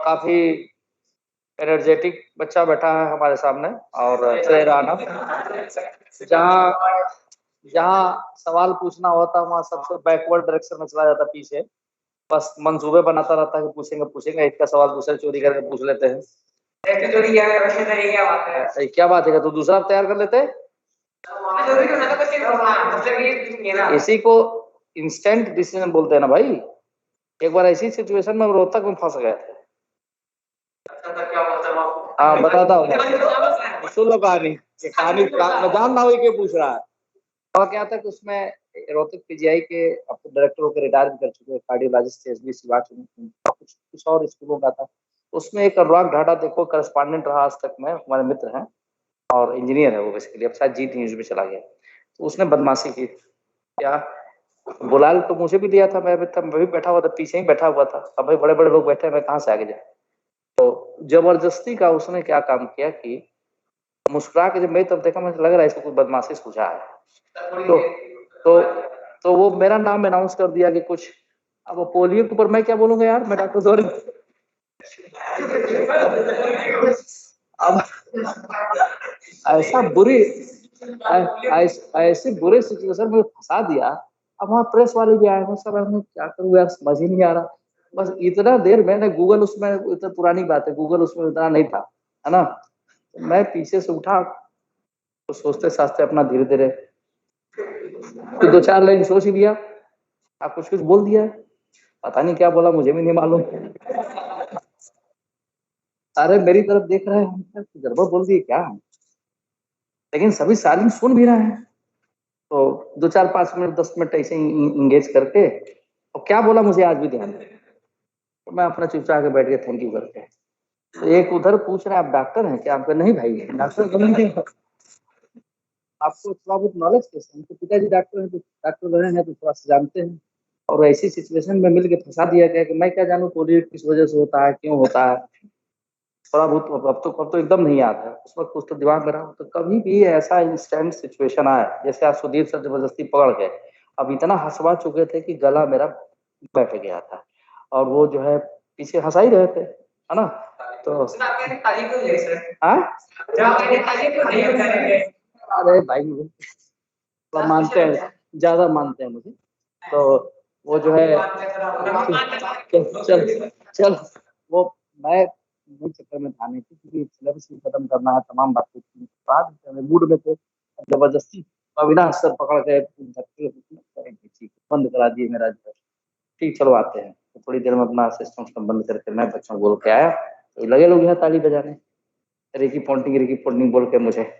काफी एनर्जेटिक बच्चा बैठा है हमारे सामने और श्रेय राणा, जहाँ जहाँ सवाल पूछना होता वहाँ सबसे बैकवर्ड डायरेक्शन में चला जाता पीछे, बस मंसूबे बनाता रहता है कि पूछेंगे एक का सवाल दूसरे चोरी करके पूछ लेते हैं। क्या बात है, तो दूसरा तैयार कर लेते हैं। इसी को इंस्टेंट डिसीजन बोलते हैं ना भाई। एक बार ऐसी सिचुएशन में रोहतक में फंस गए थे। हाँ बताता हूँ, सुन लो कहानी। कहानी मैं जानता हूँ ये पूछ रहा है। और क्या था कि उसमें रोहतक पीजीआई के अब तो डायरेक्टर होकर रिटायर भी कर चुके हैं, कार्डियोलॉजिस्ट थे, एसबी सिवाच, कुछ और स्कूलों का था। उसमें एक अनुराग ढाढा देखो करस्पॉन्डेंट रहा आज तक में, हमारे मित्र हैं और इंजीनियर है वो बेसिकली, अब शायद जीत न्यूज में चला गया। तो उसने बदमाशी की क्या, बुला तो मुझे भी दिया था, मैं भी बैठा हुआ था, पीछे ही बैठा हुआ था। अब भाई बड़े बड़े लोग बैठे हैं, मैं कहाँ से आगे जाए। तो जबरदस्ती का उसने क्या काम किया कि मुस्कुरा के जब मैं तब देखा, मुझे लग रहा है इसको कुछ बदमाशी सूझा है। तो तो वो मेरा नाम अनाउंस कर दिया कि कुछ, अब वो पोलियो के ऊपर मैं क्या बोलूंगा यार, मैं डॉक्टर सॉरी। अब ऐसा बुरी ऐसे बुरे सिचुएशन में फंसा दिया। अब वहाँ प्रेस वाले भी आए हैं, सब मैं क्या करूँ यार, समझ ही नहीं आ रहा। बस इतना देर मैंने गूगल, उसमें इतना पुरानी बात है, गूगल उसमें इतना नहीं था, है ना। तो मैं पीछे से उठा तो सोचते साचते अपना धीरे धीरे तो दो चार लाइन सोच लिया, आप कुछ कुछ बोल दिया, पता नहीं क्या बोला, मुझे भी नहीं मालूम। सारे मेरी तरफ देख रहे हैं, गड़बड़ बोल दिए क्या, लेकिन सभी साइलेंट सुन भी रहे हैं। तो 2 4 5 मिनट 10 मिनट ऐसे ही इंगेज करके, और क्या बोला मुझे आज भी ध्यान है। तो मैं अपना चुपचाप के बैठ के थैंक यू करके, तो एक उधर पूछ रहे हैं आप डॉक्टर हैं क्या, आपका नहीं भाई डॉक्टर नहीं है। आपको थोड़ा बहुत नॉलेज कैसे, उनके पिताजी डॉक्टर हैं, तो डॉक्टर रहे हैं तो थोड़ा सा जानते हैं। और ऐसी सिचुएशन में मिल के फंसा दिया गया कि मैं क्या जानूं पोलियो किस वजह से होता है, क्यों होता है। थोड़ा बहुत अब तो एकदम नहीं याद है, उस वक्त कुछ तो दिमाग में रहा। तो कभी भी ऐसा इंस्टेंट सिचुएशन आए, जैसे आज सुदीप सर जबरदस्ती पकड़ गए, अब इतना हंसवा चुके थे कि गला मेरा बैठ गया था, और वो जो है पीछे हंसा ही रहे थे, है ना। तो हाँ? अरे भाई मानते हैं, ज्यादा मानते हैं मुझे। तो वो जो है चल चल वो मैं मूड चक्कर में था नहीं, क्योंकि सिलेबस भी खत्म करना है, तमाम बातें बाद मूड में थे, जबरदस्ती अविनाश सर पकड़ गए, बंद करा दिए मेरा जो। ठीक चलो आते हैं, तो थोड़ी देर में अपना सिस्टम बंद करके मैं बच्चों बोल के आया, तो लगे लोग यहाँ ताली बजाने, रिकी पॉन्टिंग बोल के मुझे।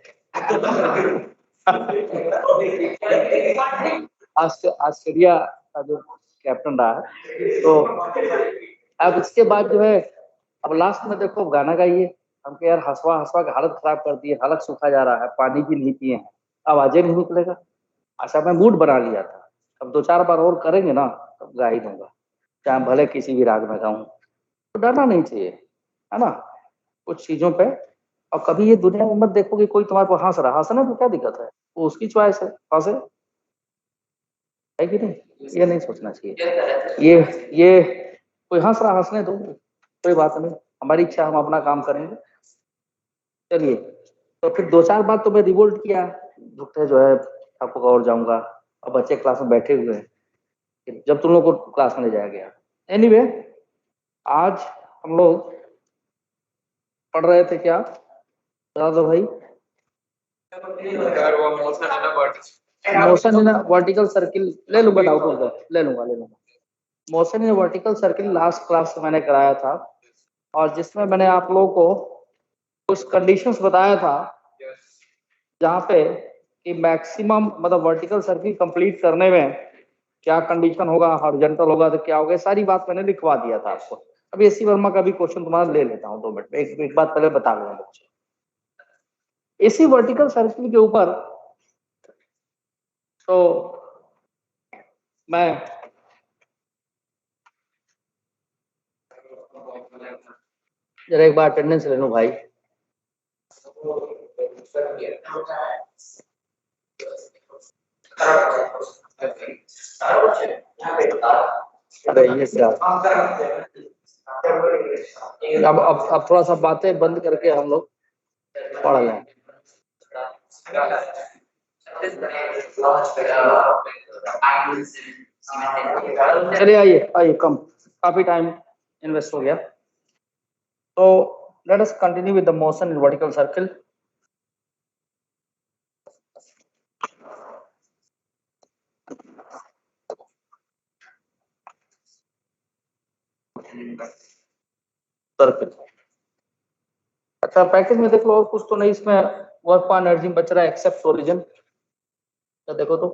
आस्ट्रेलिया का जो कैप्टन रहा है, तो अब इसके बाद जो है, अब लास्ट में देखो गाना गाइए, हमको यार हंसवा हंसवा के हालत खराब कर दी है, हालत सूखा जा रहा है, पानी भी नहीं पिए हैं, आवाजें नहीं निकलेगा। अच्छा मैं मूड बना लिया था, अब 2 4 बार और करेंगे ना तब गा ही दूंगा, चाहे भले किसी भी राग में गाऊं। तो डरना नहीं चाहिए, है ना, कुछ चीजों पे। और कभी ये दुनिया में मत देखो कि कोई तुम्हारे को हंस रहा, हंसना तो क्या दिक्कत है, वो उसकी चॉइस है, हंसे, है कि नहीं, ये नहीं सोचना चाहिए। ये कोई हंस रहा, हंसने दो, कोई बात नहीं, हमारी इच्छा, हम अपना काम करेंगे। चलिए, तो फिर 2 4 बार तो मैं रिवोल्ट किया, झूठे जो है आपको और जाऊंगा, और बच्चे क्लास में बैठे हुए हैं, जब तुम लोग को क्लास में ले जाया गया। एनीवे, आज हम लोग पढ़ रहे थे क्या, बता दो भाई। मोशन इन वर्टिकल सर्किल, ले लूंगा डाउट होगा, ले लूंगा। Motion in vertical circle last class में मैंने कराया था, और जिसमें मैंने आप लोगों को कुछ कंडीशंस बताया था, जहाँ पे कि मैक्सिमम मतलब वर्टिकल सर्किल कंप्लीट करने में क्या कंडीशन होगा, हॉरिजॉन्टल होगा तो क्या होगा, सारी बात मैंने लिखवा दिया था आपको। अभी एसी वर्मा का भी क्वेश्चन तुम्हारा ले लेता हूँ 2 मिनट में, एक बात पहले बता लूंगा बच्चे। एसी वर्टिकल सर्किल के ऊपर तो मैं जरा एक बार अटेंडेंस ले लूं भाई। अरे ये क्या, अब थोड़ा सा बातें बंद करके हम लोग पढ़ लें। चलिए आइए आइए, कम काफी टाइम इन्वेस्ट हो गया। तो let us continue with the motion in vertical circle. Circle, अच्छा पैकेज में देख लो, और कुछ तो नहीं इसमें। वर्क पर एनर्जी बच रहा है एक्सेप्ट ओरिजिन। तो देखो तो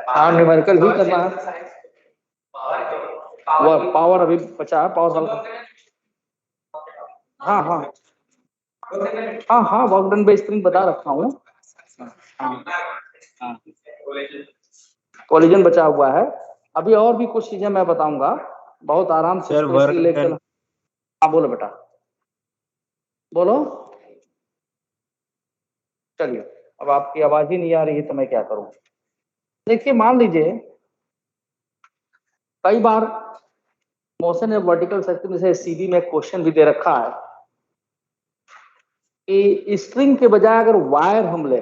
हाँ, न्यूमेरिकल ही करना है। पावर अभी बचा है, पावर सॉल्व। हाँ हाँ हाँ हाँ, वर्क डन बाय स्प्रिंग बता रखा हूँ। हाँ हाँ, कोलिजन बचा हुआ है। अभी और भी कुछ चीजें मैं बताऊंगा, बहुत आराम से इसको इसलिए लेकर। हाँ बोलो बेटा, बोलो। चलिए, अब आपकी आवाज ही नहीं आ रही है तो मैं क्या करूं। देखिए मान लीजिए, कई बार मोशन या वर्टिकल सर्किल में से सीधी में क्वेश्चन भी दे रखा है कि स्ट्रिंग के बजाय अगर वायर हम ले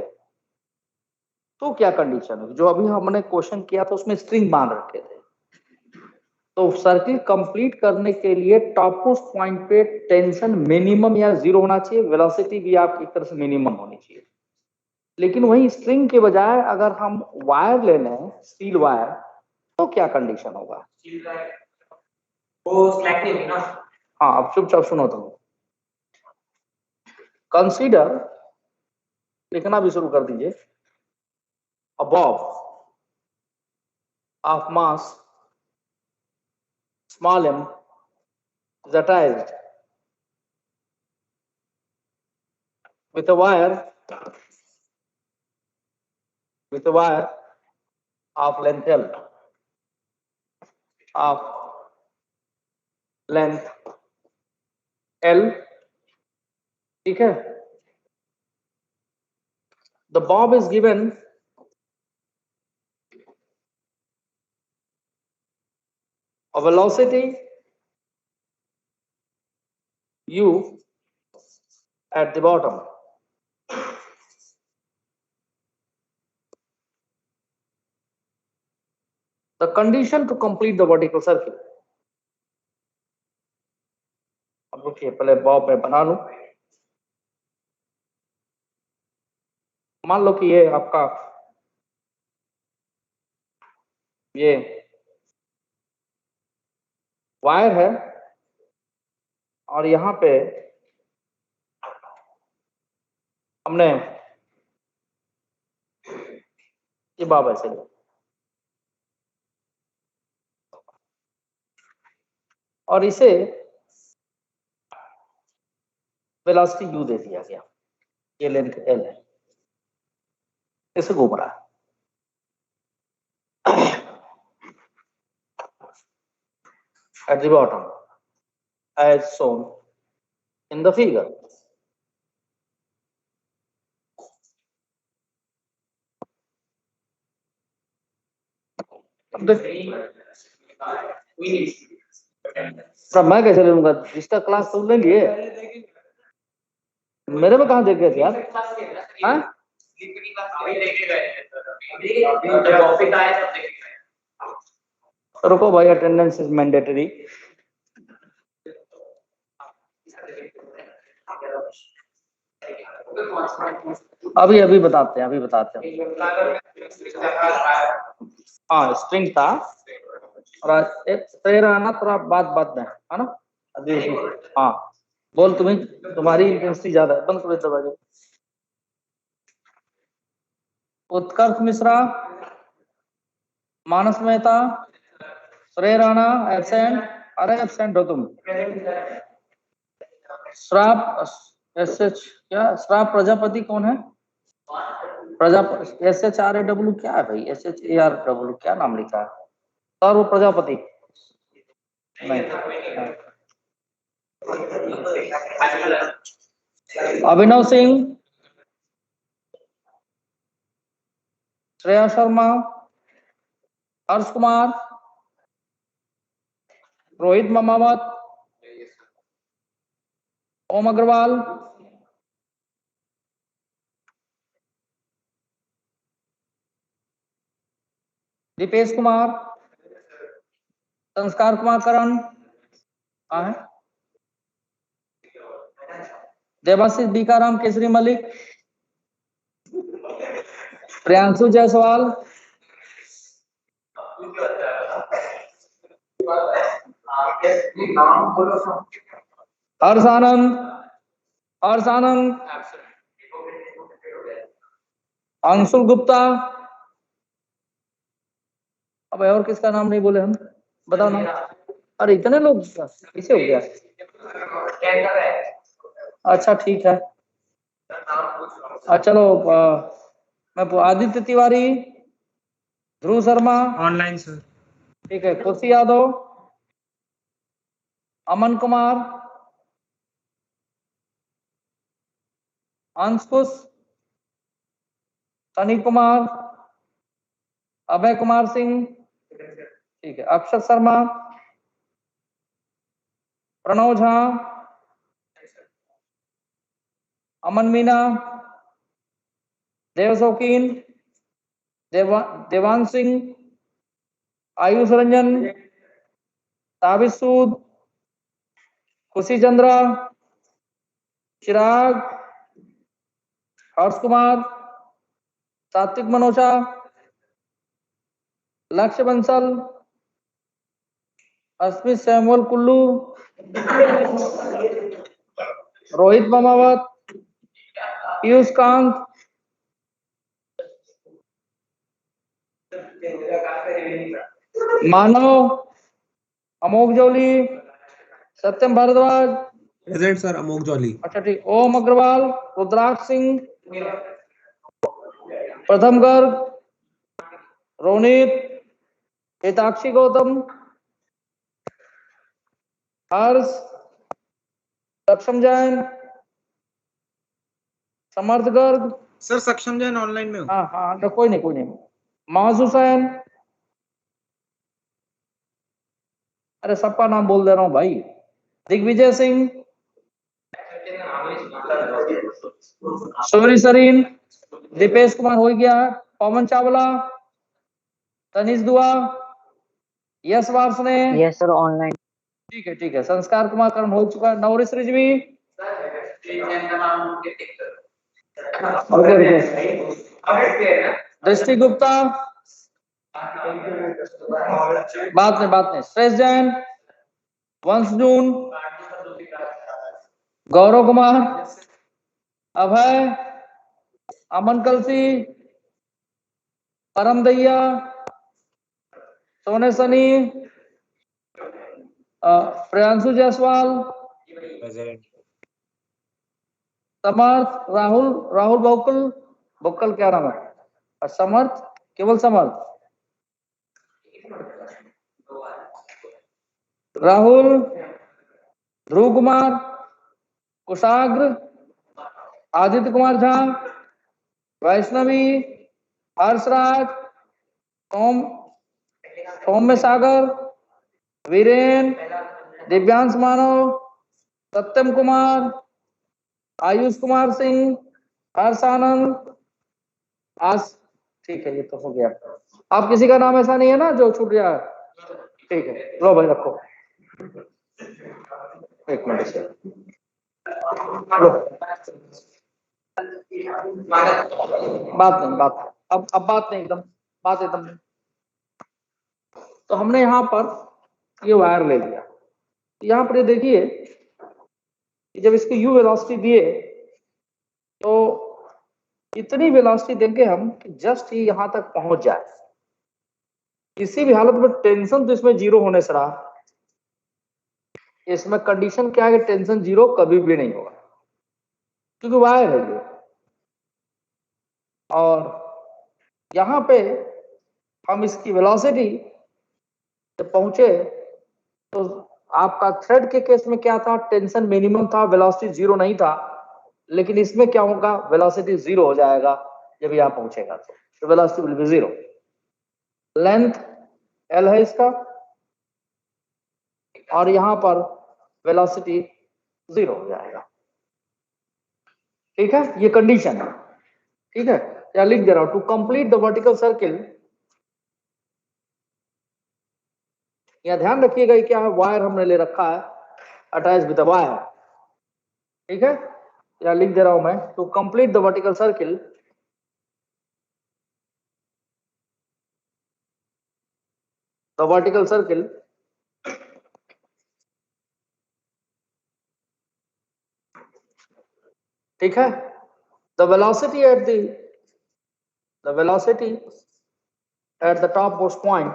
तो क्या कंडीशन है। जो अभी हमने क्वेश्चन किया था उसमें स्ट्रिंग बांध रखे थे। तो सर्किल कंप्लीट करने के लिए टॉप मोस्ट पॉइंट पे टेंशन मिनिमम या जीरो होना चाहिए, वेलोसिटी भी आपकी तरफ से मिनिमम होनी चाहिए। लेकिन वही स्ट्रिंग के बजाय अगर हम वायर ले लें, स्टील वायर, तो क्या कंडीशन होगा। वो स्लैक नहीं होगी ना। हाँ, अब चुपचाप सुनो तुम। कंसीडर, लिखना भी शुरू कर दीजिए। Above of mass small m is attached with a wire of length L, of length L, ठीक है। The bob is given a velocity u at the bottom. The condition to complete the vertical circle. अब रुकिए, पहले Bob में बना लूं। मान लो कि ये आपका ये वायर है और यहाँ पे हमने ये बॉब ऐसे लिया और इसे वेलोसिटी u दे दिया गया। ये लेंथ l है, इसे घूम रहा है। At the bottom, as shown in the figure. मैं कैसे ले लूंगा, जिसका क्लास तुम ले लिए, मेरे में कहाँ देख गए थे यार। हाँ? रुको भाई, अटेंडेंस इज मैंडेटरी। अभी अभी बताते हैं, अभी बताते हैं। हाँ, स्ट्रिंग था और एक तेरा ना थोड़ा बात बात में है ना। अभी हाँ बोल, तुम्हें तुम्हारी इंटेंसिटी ज्यादा है। बंद करो दरवाजे। उत्कर्ष मिश्रा, मानस मेहता, श्रेय राणा एब्सेंट। अरे एब्सेंट हो तुम। श्राप एस एच क्या, श्राप प्रजापति कौन है। Prajapati S H R A W क्या है भाई, S H A R W क्या नाम लिखा है। सर वो प्रजापति नहीं। अभिनव सिंह, श्रेया शर्मा, हर्ष कुमार, रोहित मामावत, ओम अग्रवाल, दीपेश कुमार, संस्कार कुमार करण, देवाशीष बीकाराम केसरी मलिक, प्रियांशु जायसवाल, हर्ष आनंद, अंशुल गुप्ता। अब और किसका नाम नहीं बोले हम, बताओ ना। अरे इतने लोग कैसे हो गया? अच्छा ठीक है, चलो मैं आदित्य तिवारी, ध्रुव शर्मा ऑनलाइन सर। ठीक है, खुशी यादव, अमन कुमार, अंशुष, सनी कुमार, अभय कुमार सिंह ठीक है, अक्षर शर्मा, प्रणव झा, अमन मीना, देव शौकीन, देवान सिंह, आयुष रंजन, ताबिश सूद, खुशी चंद्रा, चिराग, Harsh Kumar, Satvik Manoja, Lakshya Bansal, Asmit Samuel Kullu, Rohit Mamawat, Piyush Kant, Manav, Amok Jolly, Satyam Bharadwaj present sir, Amok Jolly. अच्छा ठीक, ओम अग्रवाल, रुद्राक्ष सिंह, प्रथम गर्ग, रोनित, हिताक्षी गौतम, हर्ष, सक्षम जैन, समर्थ गर्ग सर सक्षम जैन ऑनलाइन में हो। हाँ तो कोई नहीं माज हुसैन, अरे सबका नाम बोल दे रहा हूं भाई, दिग्विजय सिंह, सूरी सरीन, दीपेश कुमार हो गया, पवन चावला, तनिष दुआ, यश वार्षने, यस सर ऑनलाइन। ठीक है, संस्कार कुमार करण हो चुका है, नवरिश रिजवी दृष्टि गुप्ता, बात नहीं, श्रेष्ठ जैन, वंश जून, गौरव कुमार, अभय, अमन कलसी, परम दैया, सोने सनी, प्रियांशु जायसवाल, समर्थ, राहुल बुक्कल क्या नाम है, समर्थ, केवल समर्थ, राहुल, ध्रुव कुमार, कुशाग्र, आदित्य कुमार झा, वैष्णवी, हर्षराज, सौम्य सागर, वीरेन, दिव्यांश मानव, सत्यम कुमार, आयुष कुमार सिंह, हर्ष आनंद, ठीक है, ये तो हो गया। आप किसी का नाम ऐसा नहीं है ना जो छूट गया? ठीक है, लो भाई रखो, एक मिनट से लो। बात नहीं एकदम। तो हमने यहाँ पर ये वायर ले लिया, यहाँ पर ये देखिए कि जब इसकी यू वेलोसिटी दिए तो इतनी वेलोसिटी देंगे हम कि जस्ट ही यहाँ तक पहुंच जाए, किसी भी हालत में टेंशन तो इसमें जीरो होने से रहा, इसमें कंडीशन क्या है कि टेंशन जीरो कभी भी नहीं होगा क्योंकि वायर है ये। और यहाँ पे हम इसकी वेलोसिटी जब पहुंचे तो आपका थ्रेड के केस में क्या था, टेंशन मिनिमम था, वेलोसिटी जीरो नहीं था, लेकिन इसमें क्या होगा, वेलोसिटी जीरो हो जाएगा जब यहाँ पहुंचेगा तो velocity will be zero. Length L है इसका, और यहाँ पर वेलोसिटी 0 हो जाएगा। ठीक है, ये कंडीशन है। ठीक है, या लिख दे रहा हूं, to complete the vertical circle. यहाँ ध्यान रखिएगा क्या है, वायर हमने ले रखा है अटैच विद द वायर। ठीक है, या लिख दे रहा हूं मैं, to complete the vertical circle ठीक है, the velocity at the topmost point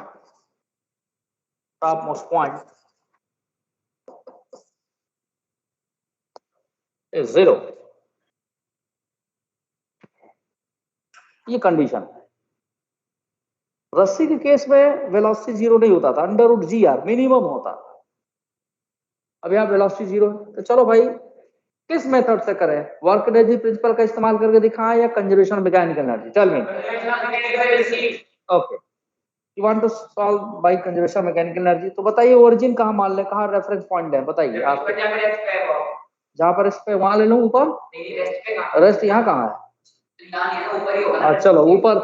is 0। ये कंडीशन है। रस्सी के केस में वेलोसिटी 0 नहीं होता था, √g(r) मिनिमम होता था। अब यहाँ वेलोसिटी 0 है, तो चलो भाई किस मेथड से करें, वर्क एनर्जी प्रिंसिपल का इस्तेमाल करके दिखाएं या conservation mechanical energy? Tell me. Okay, you want to solve by conservation mechanical energy. तो बताइए ओरिजिन कहाँ मान ले, कहाँ रेफरेंस पॉइंट है बताइए आप। जहाँ पर इस पे वहां ले लूं ऊपर, रेस्ट यहाँ कहाँ है? चलो ऊपर।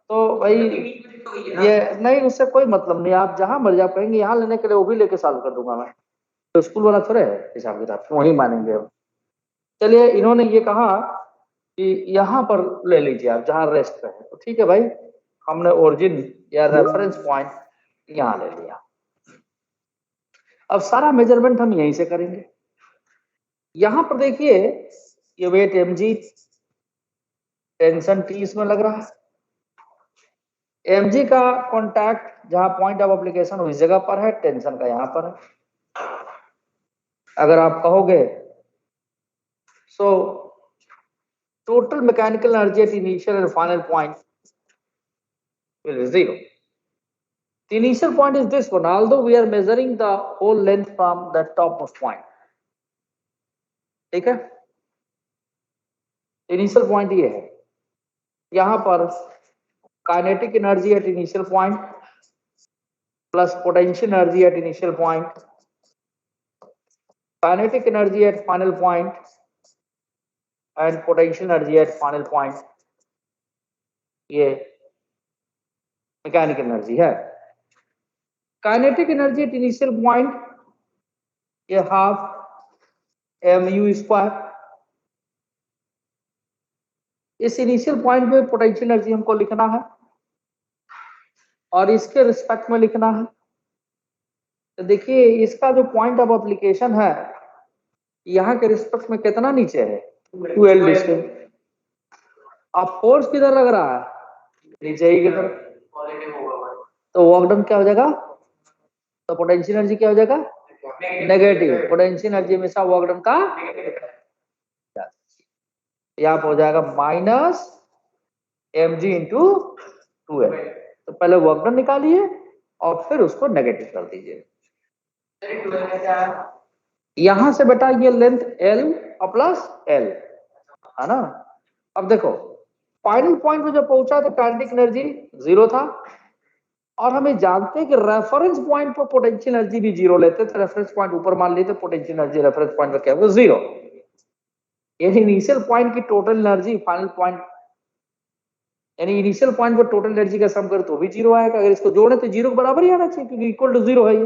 तो भाई ये नहीं, उससे कोई मतलब नहीं, आप जहां मर्जी आप कहेंगे यहाँ लेने के लिए, वो भी लेके सॉल्व कर दूंगा मैं। तो स्कूल वाला थोड़े है हिसाब किताब, वही मानेंगे हम। चलिए, इन्होंने ये कहा कि यहाँ पर ले लीजिए आप जहां रेस्ट पे है, तो ठीक है भाई, हमने ओरिजिन या रेफरेंस पॉइंट यहाँ ले लिया। अब सारा मेजरमेंट हम यहीं से करेंगे। यहां पर देखिए, ये वेट mg, टेंशन T इसमें लग रहा है। mg का कांटेक्ट जहां पॉइंट ऑफ एप्लीकेशन उस जगह पर है, टेंशन का यहां पर है। अगर आप कहोगे so total mechanical energy at initial and final point is 0. The initial point is this one, although we are measuring the whole length from the topmost point. ठीक है, इनिशियल पॉइंट ये है। यहां पर kinetic energy at initial point plus potential energy at initial point, kinetic energy at final point and potential energy at final point, ये mechanical energy है। Kinetic energy at initial point ये half mu²। इस initial point पे potential energy हमको लिखना है और इसके रिस्पेक्ट में लिखना है। तो देखिए, इसका जो पॉइंट ऑफ एप्लीकेशन है यहाँ के रिस्पेक्ट में कितना नीचे है, 2L डिस्टेंस। अब फोर्स किधर लग रहा है, नीचे ही किधर, तो वर्क डन क्या हो जाएगा, तो पोटेंशियल एनर्जी क्या हो जाएगा, नेगेटिव। पोटेंशियल एनर्जी हमेशा वर्क डन का यहाँ हो जाएगा -mg इंटू 2L। तो पहले वर्क डन निकालिए और फिर उसको नेगेटिव कर दीजिए। यहां से बेटा ये लेंथ L और प्लस L है ना। अब देखो, फाइनल पॉइंट पे जब पहुंचा तो काइनेटिक एनर्जी 0 था, और हमें जानते हैं कि रेफरेंस पॉइंट पर पोटेंशियल एनर्जी भी 0 लेते, तो रेफरेंस पॉइंट ऊपर मान लेते, पोटेंशियल एनर्जी रेफरेंस पॉइंट पर क्या है, 0। यानी इनिशियल पॉइंट की टोटल एनर्जी फाइनल पॉइंट, यानी इनिशियल पॉइंट पर टोटल एनर्जी का सम कर तो भी 0 आएगा। अगर इसको जोड़े तो 0 के बराबर ही आना चाहिए, क्योंकि इक्वल टू 0 है ये।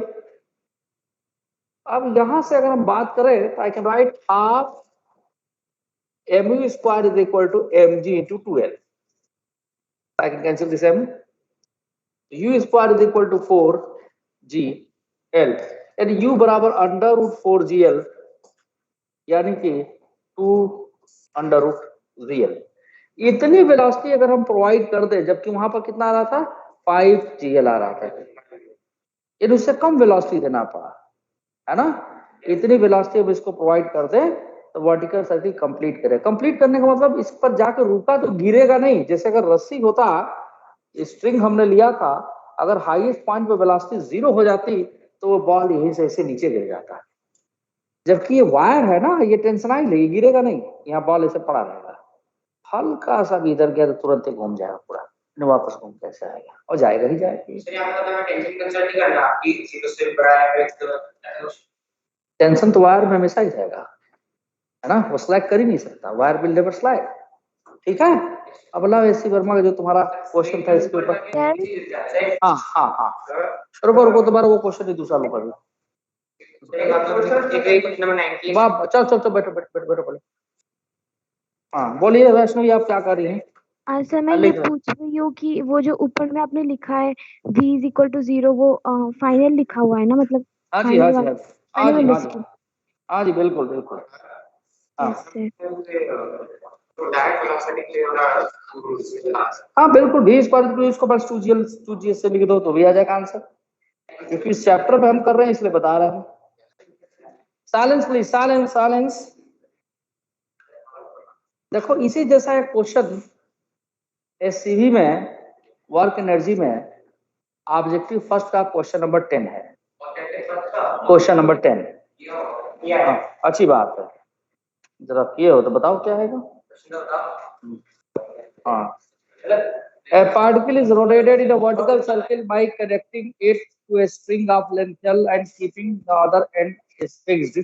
अब यहां से अगर हम बात करें तो I can write half mu² is equal to mg into 2L। I can cancel this m। u² is equal to 4gl, यानी u बराबर √4gl, यानी कि 2√gl। इतनी वेलोसिटी अगर हम प्रोवाइड कर दे, जबकि वहां पर कितना आ रहा था, 5gl आ रहा था, यानी उससे कम वेलोसिटी देना पड़ा, है ना। इतनी वेलोसिटी अब इसको प्रोवाइड कर दे तो वर्टिकल सर्किल कंप्लीट करे। कंप्लीट करने का मतलब इस पर जाकर रुका तो गिरेगा नहीं। जैसे अगर रस्सी होता, स्ट्रिंग हमने लिया था, अगर हाईएस्ट पॉइंट पे वेलोसिटी 0 हो जाती तो वो बॉल यहीं से ऐसे नीचे गिर जाता। जबकि ये वायर है ना, ये टेंशनाइज है, ये गिरेगा नहीं, यहाँ बॉल ऐसे पड़ा रहेगा। हल्का सा भी इधर गया तो तुरंत ही घूम जाएगा पूरा, वापस घूम कैसे आएगा, और जाएगा ही जाएगा। टेंशन तो वायर में हमेशा ही जाएगा, है ना, वो स्लाइड कर ही नहीं सकता, वायर विल नेवर स्लाइड। ठीक है, अब लाओ एसी वर्मा का जो तुम्हारा क्वेश्चन था इसके ऊपर। हाँ हाँ हाँ, रुको रुको, दोबारा वो क्वेश्चन ही दूसरा लो अभी। वाह, चल चल चल, बैठो बैठो बैठो बैठो, हाँ बोलिए वैष्णवी, आप क्या कर रही हैं? सर मैं ये पूछ रही हूँ कि वो जो ऊपर में आपने लिखा है v इज इक्वल टू 0, वो फाइनल लिखा हुआ है ना, मतलब हाँ जी हाँ जी हाँ जी हाँ जी लिखा हाँ जी, बिल्कुल बिल्कुल। हाँ हाँ बिल्कुल, भी इसको बस 2GS से लिख दो तो भी आ जाएगा आंसर, क्योंकि इस चैप्टर पे हम कर रहे हैं इसलिए बता रहे हैं। Silence please, silence silence. देखो इसी जैसा एक क्वेश्चन एससीवी में, वर्क एनर्जी में, ऑब्जेक्टिव फर्स्ट का क्वेश्चन नंबर 10 है, क्वेश्चन नंबर 10। हाँ, अच्छी बात है, जरा किए हो तो बताओ क्या है। हाँ, a particle is rotated in a vertical circle by connecting it to a string of length L and keeping the other end is fixed.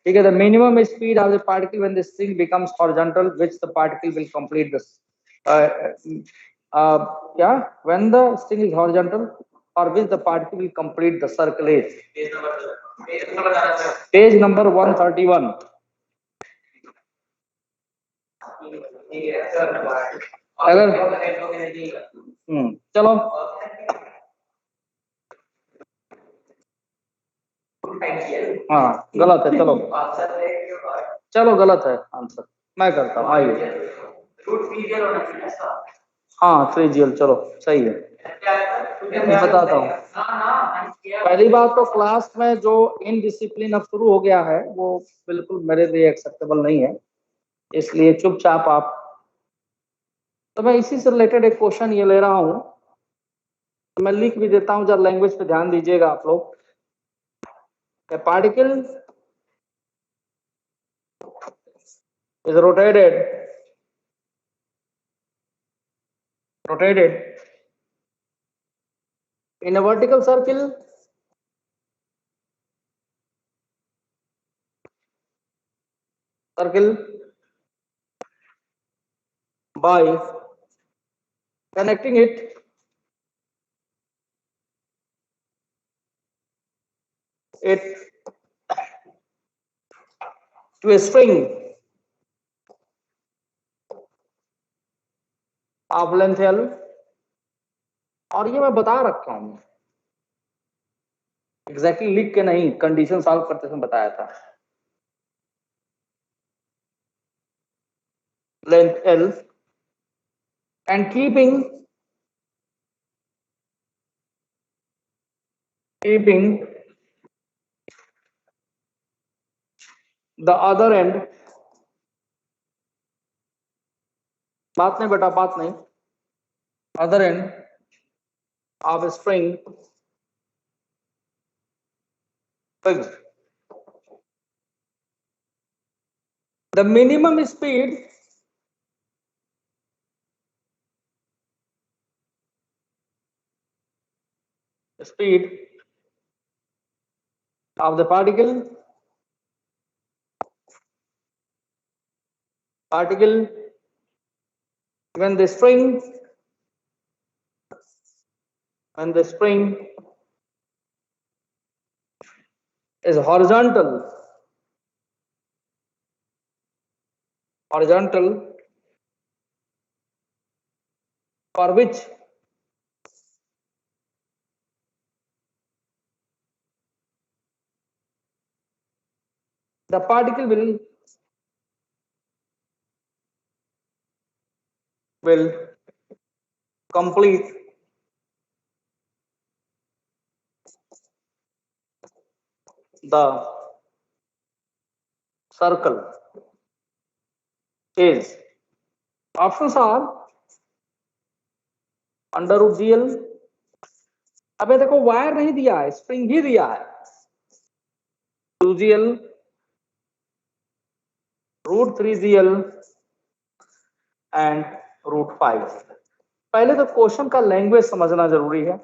ठीक है, the minimum speed of the particle when the string becomes horizontal, which the particle will complete this. क्या? When the string is horizontal, or which the particle will complete the circle is. Page number 131. अगर चलो हाँ गलत है, चलो चलो गलत है आंसर, मैं करता हूँ, आइए। हाँ 3GL, चलो सही है, मैं बताता हूँ। पहली बात तो क्लास में जो इनडिसिप्लिन अब शुरू हो गया है वो बिल्कुल मेरे लिए एक्सेप्टेबल नहीं है, इसलिए चुपचाप आप, तो मैं इसी से रिलेटेड एक क्वेश्चन ये ले रहा हूँ, मैं लिख भी देता हूँ, जब लैंग्वेज पे ध्यान दीजिएगा आप लोग। Particle is rotated in a vertical circle by connecting it to a string of length L, और ये मैं बता रखा हूं, एग्जैक्टली लिख के नहीं, कंडीशन सॉल्व करते समय बताया था। Length L and keeping the other end, बात नहीं बेटा, बात नहीं, other end of a string fixed. The minimum speed of the particle when the string is horizontal for which the particle will complete the circle is, options are under root GL, अबे देखो wire नहीं दिया है, spring ही दिया है, 2GL √3GL and √5। पहले तो question का लैंग्वेज समझना जरूरी है।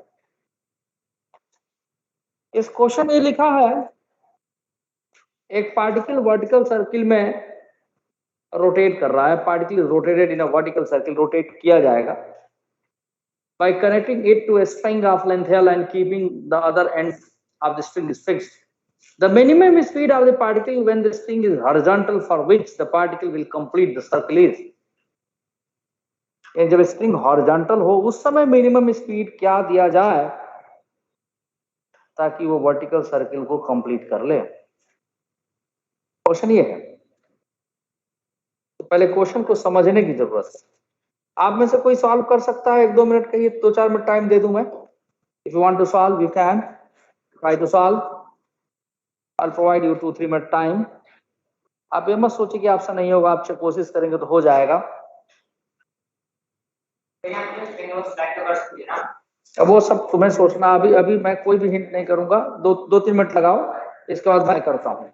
इस क्वेश्चन में लिखा है एक पार्टिकल वर्टिकल सर्किल में रोटेट कर रहा है, particle rotated in a vertical circle, rotate किया जाएगा by connecting it to a string of length L and keeping the other end of the string is fixed. The minimum speed of the particle when the string is horizontal for which the particle will complete the circle is. जब string horizontal हो उस समय minimum speed क्या दिया जाए ताकि वो vertical circle को कंप्लीट कर ले। क्वेश्चन ये है, तो पहले क्वेश्चन को समझने की जरूरत है। आप में से कोई सॉल्व कर सकता है? 1-2 मिनट कहिए, 2-4 मिनट टाइम दे दूं मैं। If you want to solve you can try to solve, I will provide you 2-3 minute time. आप ये मत सोचिए कि आपसे नहीं होगा, आपसे कोशिश करेंगे तो हो जाएगा। अब वो सब तुम्हें सोचना, अभी अभी मैं कोई भी हिंट नहीं करूंगा। 2-3 मिनट लगाओ, इसके बाद मैं करता हूं।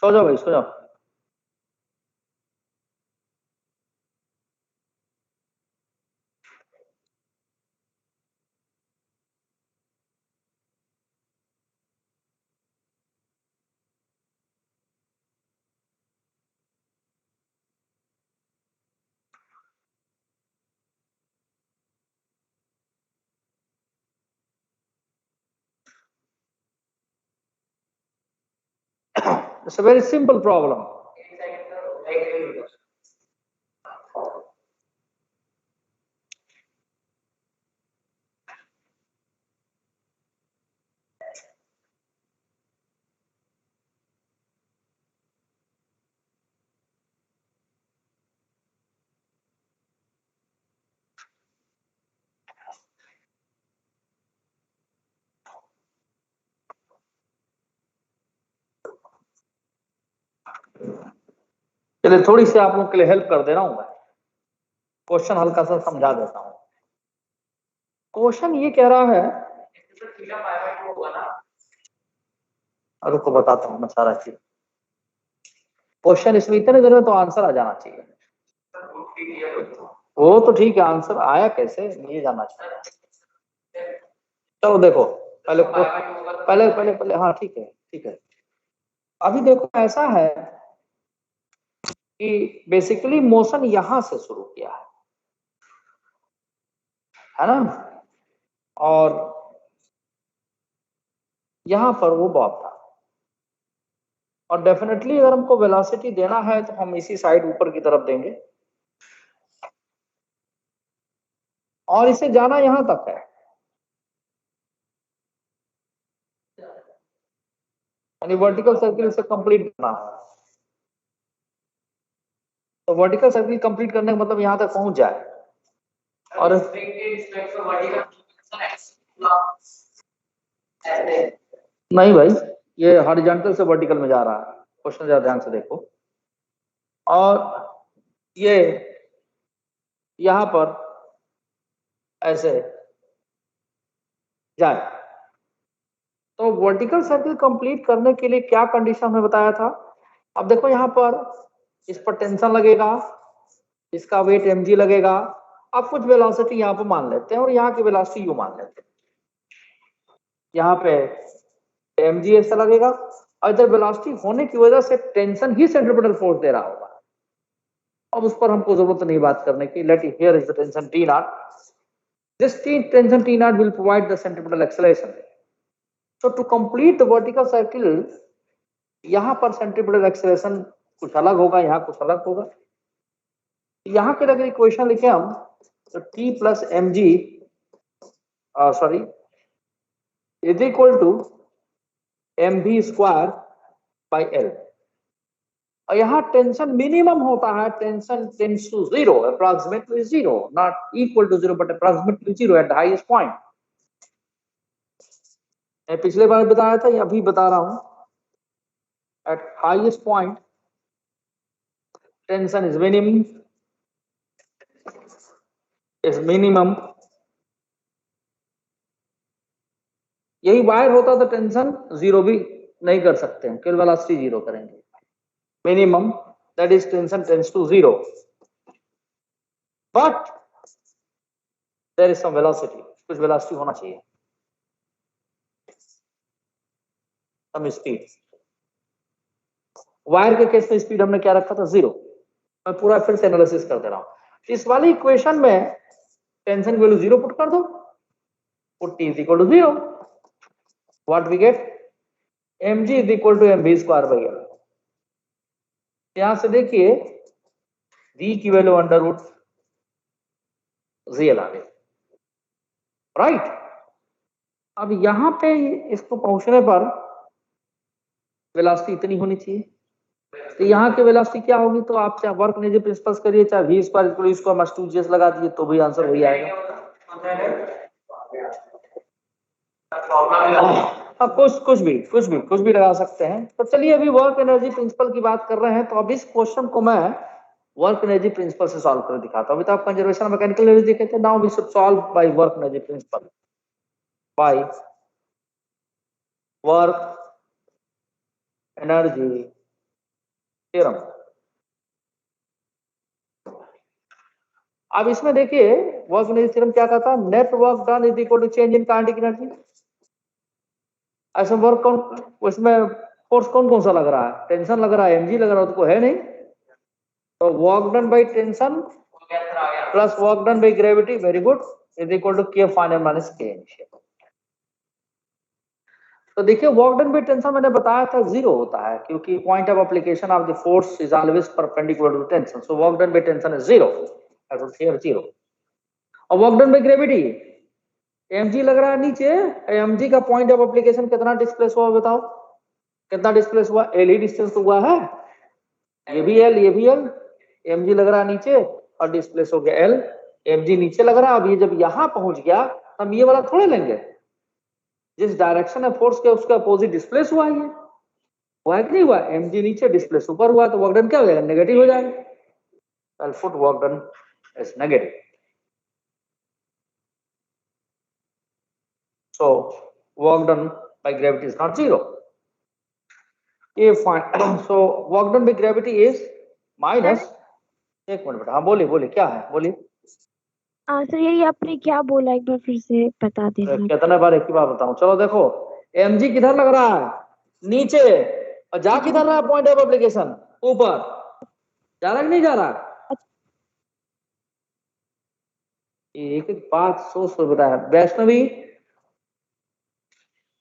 सो जाओ भाई, सो जाओ। It's a very simple problem. चलिए थोड़ी सी आप लोग के लिए हेल्प कर दे रहा हूं मैं, क्वेश्चन हल्का सा समझा देता हूं। क्वेश्चन ये कह रहा है, रुको बताता हूं मैं सारा चीज। क्वेश्चन इसमें इतने देर में तो आंसर आ जाना चाहिए। वो तो ठीक है, आंसर आया कैसे ये जानना चाहिए। चलो देखो, पहले पहले पहले पहले हाँ ठीक है ठीक है। अभी देखो ऐसा है कि बेसिकली मोशन यहां से शुरू किया है ना, और यहां पर वो बॉब था, और डेफिनेटली अगर हमको वेलोसिटी देना है तो हम इसी साइड ऊपर की तरफ देंगे, और इसे जाना यहां तक है, यानी वर्टिकल सर्किल से कंप्लीट करना है। तो वर्टिकल सर्किल कंप्लीट करने का मतलब यहां तक पहुंच जाए, और नहीं भाई, ये हॉरिजॉन्टल से वर्टिकल में जा रहा है। क्वेश्चन जरा ध्यान से देखो, और ये यहां पर ऐसे जाए। तो वर्टिकल सर्किल कंप्लीट करने के लिए क्या कंडीशन हमने बताया था? अब देखो यहां पर इस पर टेंशन लगेगा, इसका वेट mg लगेगा। अब कुछ वेलोसिटी यहाँ पे मान लेते हैं और यहाँ की वेलोसिटी u मान लेते हैं। यहाँ पे mg ऐसा लगेगा, और इधर वेलोसिटी होने की वजह से टेंशन ही सेंट्रीपिटल फोर्स दे रहा होगा। अब उस पर हमको जरूरत नहीं बात करने की। Let here is the tension T naught. This tension T naught will provide the centripetal acceleration. So to complete the vertical circle, यहाँ पर सेंट्रीपिटल एक्सेलरेशन कुछ अलग होगा, यहाँ कुछ अलग होगा। यहाँ के अगर इक्वेशन लिखे हम तो T plus mg sorry is equal to mv square by L, और यहाँ टेंशन मिनिमम होता है, tension tends to zero, approximately zero, not equal to zero but approximately zero at the highest point. मैं पिछले बार बताया था, अभी बता रहा हूं, at highest point tension is minimum यही वायर होता तो टेंशन जीरो भी नहीं कर सकते हैं, केवल वेलोसिटी जीरो करेंगे। Minimum that is tension tends to zero, but there is some velocity, कुछ वेलोसिटी होना चाहिए, सम स्पीड। वायर के केस में स्पीड हमने क्या रखा था, जीरो। मैं पूरा फिर से एनालिसिस कर दे रहा हूं। इस वाली इक्वेशन में टेंशन की वैल्यू जीरो पुट कर दो, put T is equal to zero, what we get, mg is equal to mv square by L. यहां से देखिए v की value under root G L आ गई, राइट। अब यहां पे इसको पहुंचने पर वेलोसिटी इतनी होनी चाहिए, तो यहाँ की वेलोसिटी क्या होगी, तो आप चाहे वर्क एनर्जी प्रिंसिपल्स करिए, चाहे वी स्क्वायर इक्वल इसको हम 2gs लगा दिए तो भी आंसर वही आएगा। अब कुछ भी लगा सकते हैं। तो चलिए अभी वर्क एनर्जी प्रिंसिपल की बात कर रहे हैं, तो अब इस क्वेश्चन को मैं वर्क एनर्जी प्रिंसिपल से सॉल्व कर दिखाता हूं। अभी तो आप कंजर्वेशन मैकेनिकल एनर्जी देखे थे, now we should solve by work energy principle, by work energy theorem. अब इसमें देखिए वर्क एनर्जी थ्योरम क्या कहता है, net work done is equal to change in kinetic energy. ऐसा वर्क कौन, उसमें फोर्स कौन कौन सा लग रहा है, टेंशन लग रहा है, mg लग रहा है, तो है नहीं, तो work done by tension plus work done by gravity, very good, is equal to k final minus k initial. तो देखिए वर्क डन बाय टेंशन मैंने बताया था जीरो होता है, क्योंकि point of application of the force is always perpendicular to tension, so work done by tension is zero, here zero. और work done by gravity, mg लग रहा है नीचे, mg का पॉइंट ऑफ एप्लीकेशन कितना डिस्प्लेस हुआ बताओ, कितना डिस्प्लेस हुआ, एल ही डिस्टेंस तो हुआ है, ये भी एल ये भी एल, mg लग रहा है नीचे और डिस्प्लेस हो गया एल, mg नीचे लग रहा है। अब ये जब यहां पहुंच गया हम ये वाला थोड़े लेंगे, जिस डायरेक्शन है फोर्स के उसके अपोजिट डिस्प्लेस हुआ, ये हुआ कि नहीं हुआ, mg नीचे डिस्प्लेस ऊपर हुआ, तो वर्क डन क्या हो जाएगा, नेगेटिव हो जाएगा, foot work done is negative. So work done by gravity is not zero. If so work done by gravity is minus, एक मिनट बेटा, हाँ बोलिए बोलिए क्या है बोलिए। सर यही आपने क्या बोला, एक बार फिर से बता देना। कितने बार एक ही बार बताऊं, चलो देखो mg किधर लग रहा है, नीचे, और जा किधर रहा है, पॉइंट ऑफ एप्लीकेशन ऊपर, जा रहा है कि नहीं जा रहा। एक बात सोच बताया वैष्णवी,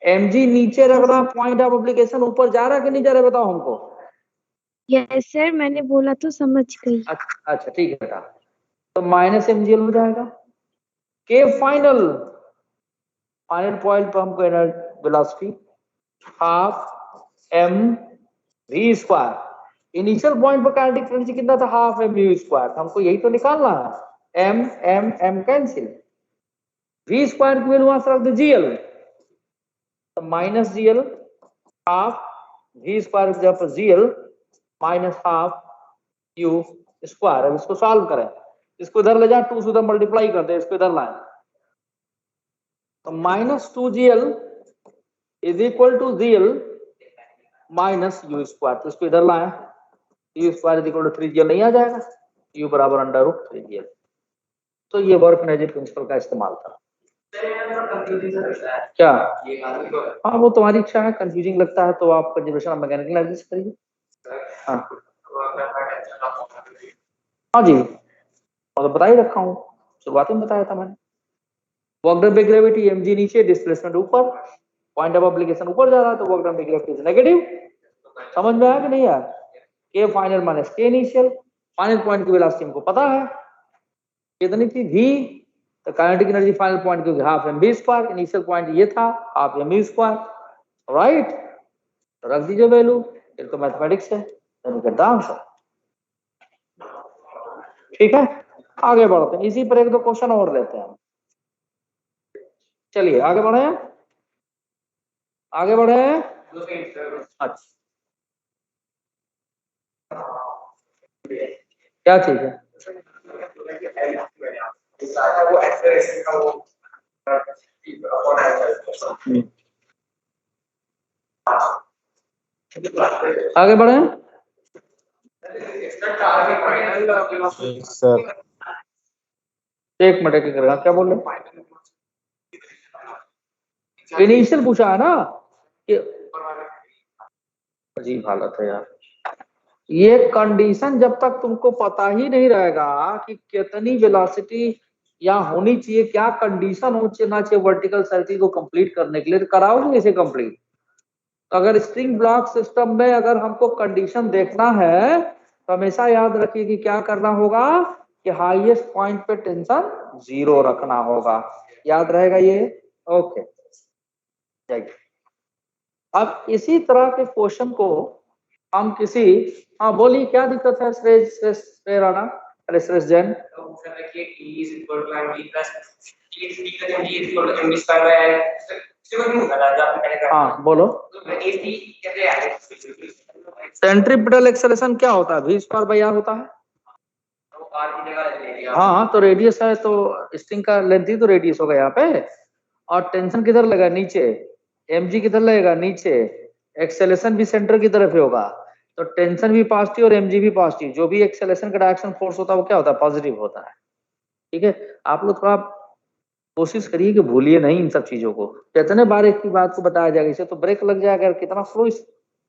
mg नीचे रख रहा, पॉइंट ऑफ एप्लीकेशन ऊपर जा रहा है कि नहीं जा रहा है, बताओ हमको। यस सर, मैंने बोला तो समझ गई। अच्छा ठीक है बेटा, तो माइनस mg हो जाएगा, के फाइनल पॉइंट पर हमको velocity half M V square, initial point पर काइनेटिक एनर्जी कितना था, हाफ एम वी स्क्वायर, हमको यही तो निकालना है, M M M cancel, V square की वैल्यू वहां से रख दो जीएल, तो minus GL half V square की जगह पर GL minus half U square. अब इसको सॉल्व करें, इसको इधर ले जाए, 2 से उधर मल्टीप्लाई कर दे, इसको इधर लाए, तो minus 2gl is equal to GL minus U square, तो इसको इधर लाए, U square is equal to 3gl नहीं आ जाएगा, यू बराबर अंडर रूट 3gl। तो ये वर्क एनर्जी प्रिंसिपल का इस्तेमाल था। क्या हाँ वो तुम्हारी इच्छा है, कंफ्यूजिंग लगता है तो आप कंजर्वेशन ऑफ मैकेनिकल एनर्जी से करिए। हाँ हाँ जी, और तो बता ही रखा हूँ, शुरुआत में बताया था मैंने, work done by gravity mg नीचे, डिस्प्लेसमेंट ऊपर, पॉइंट ऑफ एप्लीकेशन ऊपर जा रहा है, तो work done by gravity is negative. समझ में आया कि नहीं आया, k final minus k initial, final point की वेलोसिटी हमको पता है कितनी थी v, तो काइनेटिक एनर्जी फाइनल पॉइंट की half M V square, initial point ये था half M V square, right, तो रख दीजिए वैल्यू, फिर तो मैथमेटिक्स है, then you get the answer। ठीक है, आगे बढ़ते हैं, इसी पर एक दो क्वेश्चन और लेते हैं। चलिए आगे बढ़े, आगे बढ़े। अच्छा क्या चीज है, आगे बढ़े सर। एक मिनट की करेगा, क्या बोल रहे? इनिशियल पूछा है ना कि अजीब हालत है यार। ये कंडीशन जब तक तुमको पता ही नहीं रहेगा कि कितनी वेलोसिटी या होनी चाहिए, क्या कंडीशन होना चाहिए वर्टिकल सर्किल को कंप्लीट करने के लिए, तो कराओगे इसे कंप्लीट। तो अगर स्प्रिंग ब्लॉक सिस्टम में अगर हमको कंडीशन देखना है तो हमेशा याद रखिए कि क्या करना होगा कि हाईएस्ट पॉइंट पे टेंशन 0 रखना होगा। याद रहेगा ये? ओके। अब इसी तरह के क्वेश्चन को हम किसी, हाँ बोलिए क्या दिक्कत है श्रेय राणा, अरे श्रेष जैन? हाँ बोलो। सेंट्रीपिटल एक्सेलरेशन क्या होता है? v स्क्वायर बाई आर होता है। हाँ तो रेडियस है तो स्ट्रिंग का लेंथ ही तो रेडियस होगा यहाँ पे। और टेंशन किधर लगा? नीचे। mg किधर लगेगा? नीचे। एक्सेलेरेशन भी सेंटर की तरफ ही होगा, तो टेंशन भी पॉजिटिव और mg भी पॉजिटिव। जो भी एक्सेलेरेशन का डायरेक्शन फोर्स होता है वो क्या होता है? पॉजिटिव होता है। ठीक है, आप लोग थोड़ा कोशिश करिए कि भूलिए नहीं इन सब चीजों को। कितने बार एक ही बात को बताया जाएगा, इसे तो ब्रेक लग जाएगा। कितना फ्लो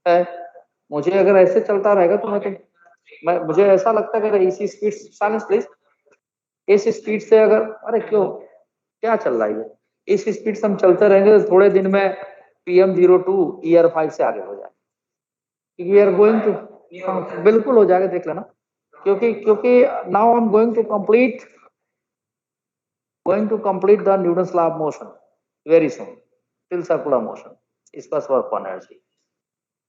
है, मुझे अगर ऐसे चलता रहेगा तो मैं मुझे ऐसा लगता है कि इसी स्पीड, साइलेंस प्लीज, इस स्पीड से अगर, अरे क्यों क्या चल रहा है ये, इस स्पीड से हम चलते रहेंगे तो थोड़े दिन में PM02 ईयर 5 से आगे हो जाए, क्योंकि वी आर गोइंग टू, बिल्कुल हो जाएगा, देख लेना। क्योंकि now I am going to complete the Newton's law of motion very soon, till circular motion, इसका वर्क ऑन एनर्जी।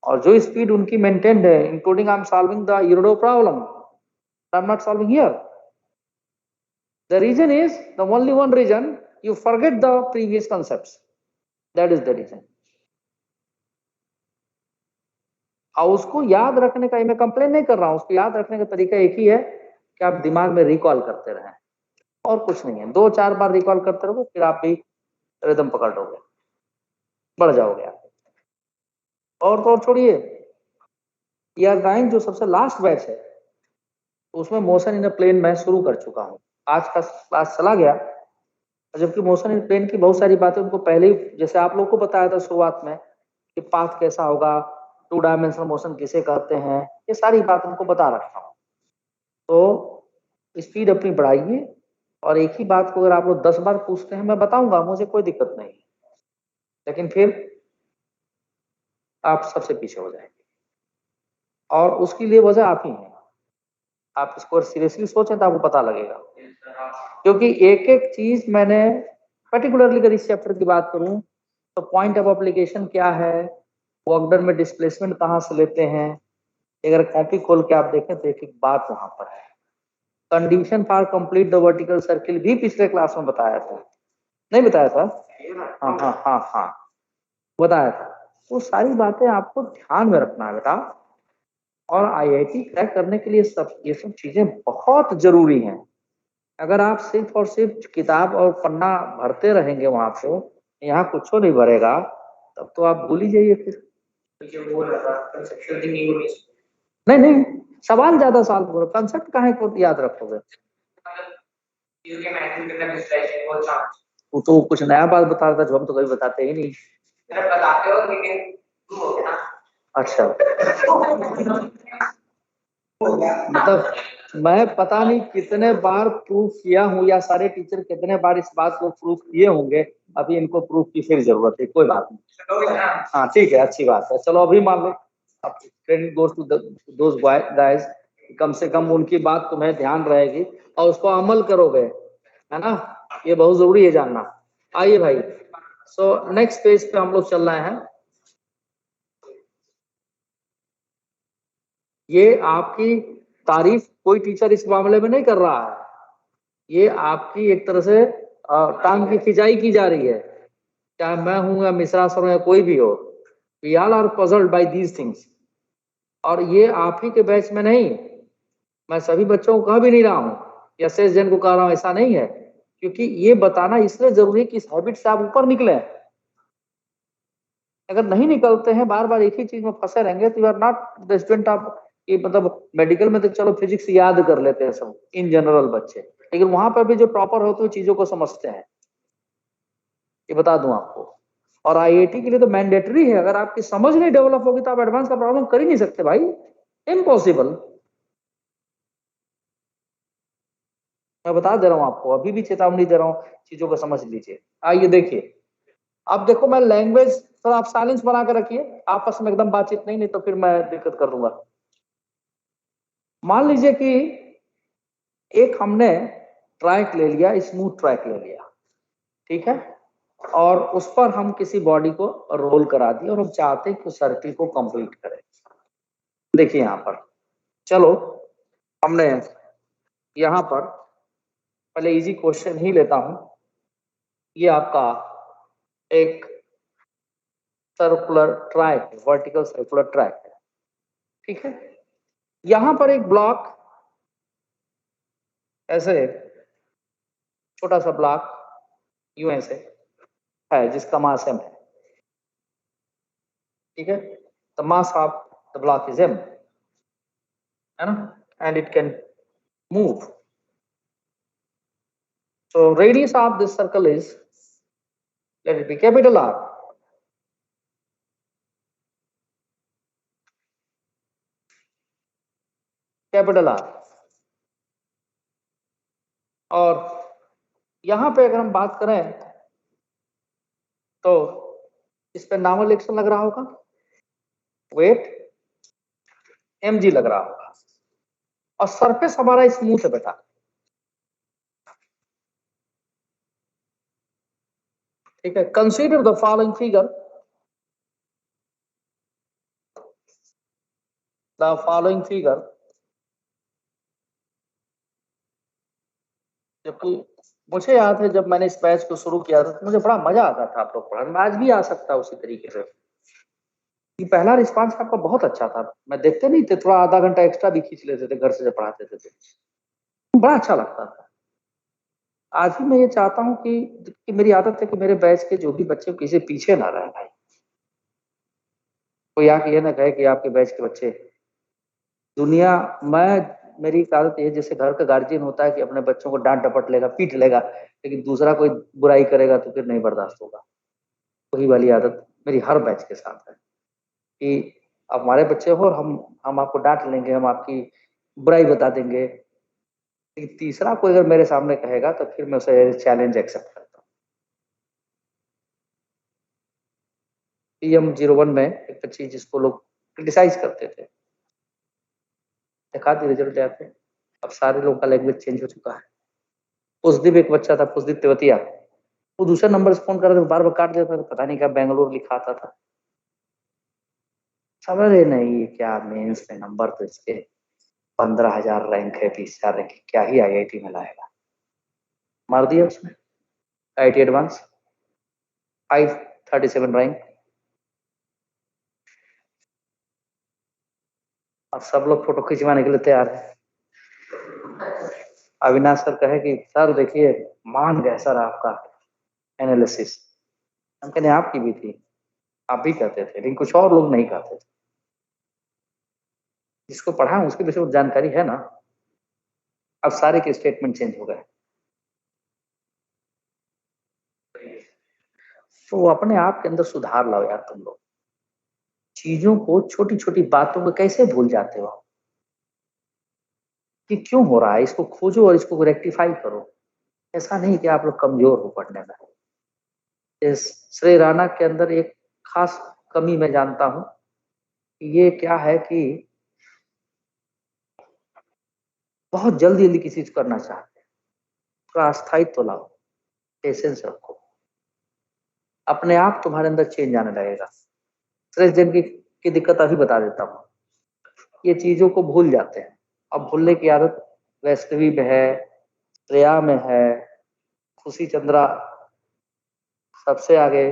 और जो स्पीड उनकी मेंटेन्ड है, including I am solving the euro problem, I am not solving here. The reason is, the only one reason, you forget the previous concepts. That is the reason. और उसको याद रखने का, मैं कंप्लेन नहीं कर रहा हूं, उसको याद रखने का तरीका एक ही है कि आप दिमाग में रिकॉल करते रहें, और कुछ नहीं है। 2-4 बार रिकॉल करते रहोगे, फिर आप भी रिदम पकड़ लोगे, बढ़ जाओगे आप। और तो और छोड़िए, ईयर 9 जो सबसे लास्ट बैच है उसमें मोशन इन अ प्लेन मैं शुरू कर चुका हूँ। आज का क्लास चला गया, जबकि मोशन इन प्लेन की बहुत सारी बातें उनको पहले ही, जैसे आप लोग को बताया था शुरुआत में कि पाथ कैसा होगा, 2 डायमेंशनल मोशन किसे कहते हैं, ये सारी बात उनको बता रखा हूँ। तो स्पीड अपनी बढ़ाइए, और एक ही बात को अगर आप लोग 10 बार पूछते हैं मैं बताऊंगा, मुझे कोई दिक्कत नहीं, लेकिन फिर आप सबसे पीछे हो जाएंगे, और उसके लिए वजह आप ही हैं। आप इसको सीरियसली सोचें तो आपको पता लगेगा, क्योंकि एक एक चीज मैंने पर्टिकुलरली अगर इस चैप्टर की बात करूं तो पॉइंट ऑफ एप्लीकेशन क्या है, वर्क डन में डिस्प्लेसमेंट कहाँ से लेते हैं, अगर कॉपी खोल के आप देखें तो एक एक बात वहां पर है। Condition for complete the vertical circle भी पिछले क्लास में बताया था, नहीं बताया था? हाँ हाँ हाँ हाँ बताया था। वो सारी बातें आपको ध्यान में रखना है बेटा, और IIT क्रैक करने के लिए ये सब चीजें बहुत जरूरी हैं। अगर आप सिर्फ और सिर्फ किताब और पन्ना भरते रहेंगे वहां पे, यहाँ कुछ नहीं भरेगा, तब तो आप भूल ही जाइए फिर। नहीं नहीं, सवाल ज्यादा सॉल्व करो, कंसेप्ट काहे को याद रखोगे? वो तो कुछ नया बात बता रहा था जो हम तो कभी बताते ही नहीं। बताते हो लेकिन अच्छा मतलब मैं पता नहीं कितने बार प्रूफ किया हूँ, या सारे टीचर कितने बार इस बात को प्रूफ किए होंगे, अभी इनको प्रूफ की फिर जरूरत है। कोई बात नहीं, हाँ ठीक है, अच्छी बात है। चलो अभी मान लो, अब credit goes to those guys, कम से कम उनकी बात तुम्हें ध्यान रहेगी और उसको अमल करोगे, है ना? ये बहुत जरूरी है जानना। आइए भाई, सो नेक्स्ट पेज पे हम लोग चल रहे हैं। ये आपकी तारीफ कोई टीचर इस मामले में नहीं कर रहा है, ये आपकी एक तरह से टांग की खिंचाई की जा रही है, चाहे मैं हूं या मिश्रा सर या कोई भी हो। We all are puzzled by these things. और ये आप ही के बैच में नहीं, मैं सभी बच्चों को कह भी नहीं रहा हूँ या शेष जन को कह रहा हूँ, ऐसा नहीं है, क्योंकि ये बताना इसलिए जरूरी है कि इस हैबिट से आप ऊपर निकले। अगर नहीं निकलते हैं, बार बार एक ही चीज में फंसे रहेंगे, तो you are not the student of, ये मतलब मेडिकल में तो चलो फिजिक्स याद कर लेते हैं सब इन जनरल बच्चे, लेकिन वहां पर भी जो टॉपर होते हैं चीजों को समझते हैं, ये बता दूं आपको। और आईआईटी के लिए तो मैंडेटरी है, अगर आपकी समझ नहीं डेवलप होगी तो आप एडवांस का प्रॉब्लम कर ही नहीं सकते भाई, इम्पॉसिबल। मैं बता दे रहा हूं आपको, अभी भी चेतावनी दे रहा हूं, चीजों को समझ लीजिए। आइए देखिए, अब देखो मैं लैंग्वेज, थोड़ा आप साइलेंस बना कर रखिए, आपस में एकदम बातचीत नहीं तो फिर मैं दिक्कत कर दूंगा। मान लीजिए कि एक हमने ट्रैक ले लिया, स्मूथ ट्रैक ले लिया, ठीक है, और उस पर हम किसी बॉडी को रोल करा दिए और हम चाहते हैं कि उस सर्किल को कंप्लीट करें। देखिए यहां पर, चलो हमने यहां पर पहले इजी क्वेश्चन ही लेता हूं। ये आपका एक circular track, vertical circular track है, ठीक है। यहां पर एक ब्लॉक ऐसे, छोटा सा ब्लॉक यूं ऐसे है, जिसका मास m है, ठीक है। The mass of the block is m, है ना, and it can move. So radius of this circle is, let it be capital R. Capital R। और यहां पे अगर हम बात करें तो इस पे नॉर्मल एक्शन लग रहा होगा, वेट mg लग रहा होगा, और सरफेस हमारा स्मूथ है बेटा, ठीक है। Consider the following figure, the following figure, जबकि मुझे याद है जब मैंने इस बैच को शुरू किया था तो मुझे बड़ा मजा आता था आप लोग पढ़ाने में, आज भी आ सकता है उसी तरीके से। ये पहला रिस्पांस आपका बहुत अच्छा था, मैं देखते नहीं थे, थोड़ा आधा घंटा एक्स्ट्रा भी खींच लेते थे घर से जब पढ़ाते थे तो बड़ा अच्छा लगता था। आज भी मैं ये चाहता हूँ कि मेरी आदत है कि मेरे बैच के जो भी बच्चे किसी पीछे ना रहे भाई, कोई आके ये ना कहे कि आपके बैच के बच्चे दुनिया, मैं मेरी आदत ये, जैसे घर का गार्जियन होता है कि अपने बच्चों को डांट डपट लेगा, पीट लेगा, लेकिन दूसरा कोई बुराई करेगा तो फिर नहीं बर्दाश्त होगा, वही वाली आदत मेरी हर बैच के साथ है कि आप हमारे बच्चे हो और हम आपको डांट लेंगे, हम आपकी बुराई बता देंगे, लेकिन तीसरा कोई अगर मेरे सामने कहेगा तो फिर मैं उसे चैलेंज एक्सेप्ट करता हूँ। PM01 में एक बच्ची जिसको लोग क्रिटिसाइज करते थे, देखा दी रिजल्ट आते, अब सारे लोगों का लैंग्वेज चेंज हो चुका है। पुष्दीप एक बच्चा था, पुष्दीप तेवतिया, वो दूसरे नंबर से फोन कर रहे थे, बार बार काट देता था, पता नहीं क्या बेंगलोर लिखा आता था, समझ रहे नहीं क्या मेंस में नंबर तो इसके 15,000 रैंक है, 20,000 रैंक, क्या ही IIT में लाएगा, मार दिया उसने। IIT एडवांस 537 रैंक, और सब लोग फोटो खिंचवाने के लिए तैयार है। अविनाश सर कहे कि सर देखिए मान गए सर आपका एनालिसिस, हम कहने आपकी भी थी, आप भी कहते थे, लेकिन कुछ और लोग नहीं कहते थे, जिसको पढ़ा उसके विषय में जानकारी है ना। अब सारे के स्टेटमेंट चेंज हो गए, तो अपने आप के अंदर सुधार लाओ यार तुम लोग, चीजों को, छोटी छोटी बातों को कैसे भूल जाते हो कि क्यों हो रहा है, इसको खोजो और इसको रेक्टिफाई करो। ऐसा नहीं कि आप लोग कमजोर हो पढ़ने में। इस श्री राणा के अंदर एक खास कमी मैं जानता हूं, ये क्या है कि बहुत जल्दी जल्दी किसी चीज करना चाहते हैं, थोड़ा स्थायित्व तो लाओ, पेशेंस रखो, अपने आप तुम्हारे अंदर चेंज आने लगेगा। स्ट्रेस जेन की दिक्कत अभी बता देता हूँ, ये चीजों को भूल जाते हैं, अब भूलने की आदत वैष्णवी में है, श्रेया में है, खुशी चंद्रा सबसे आगे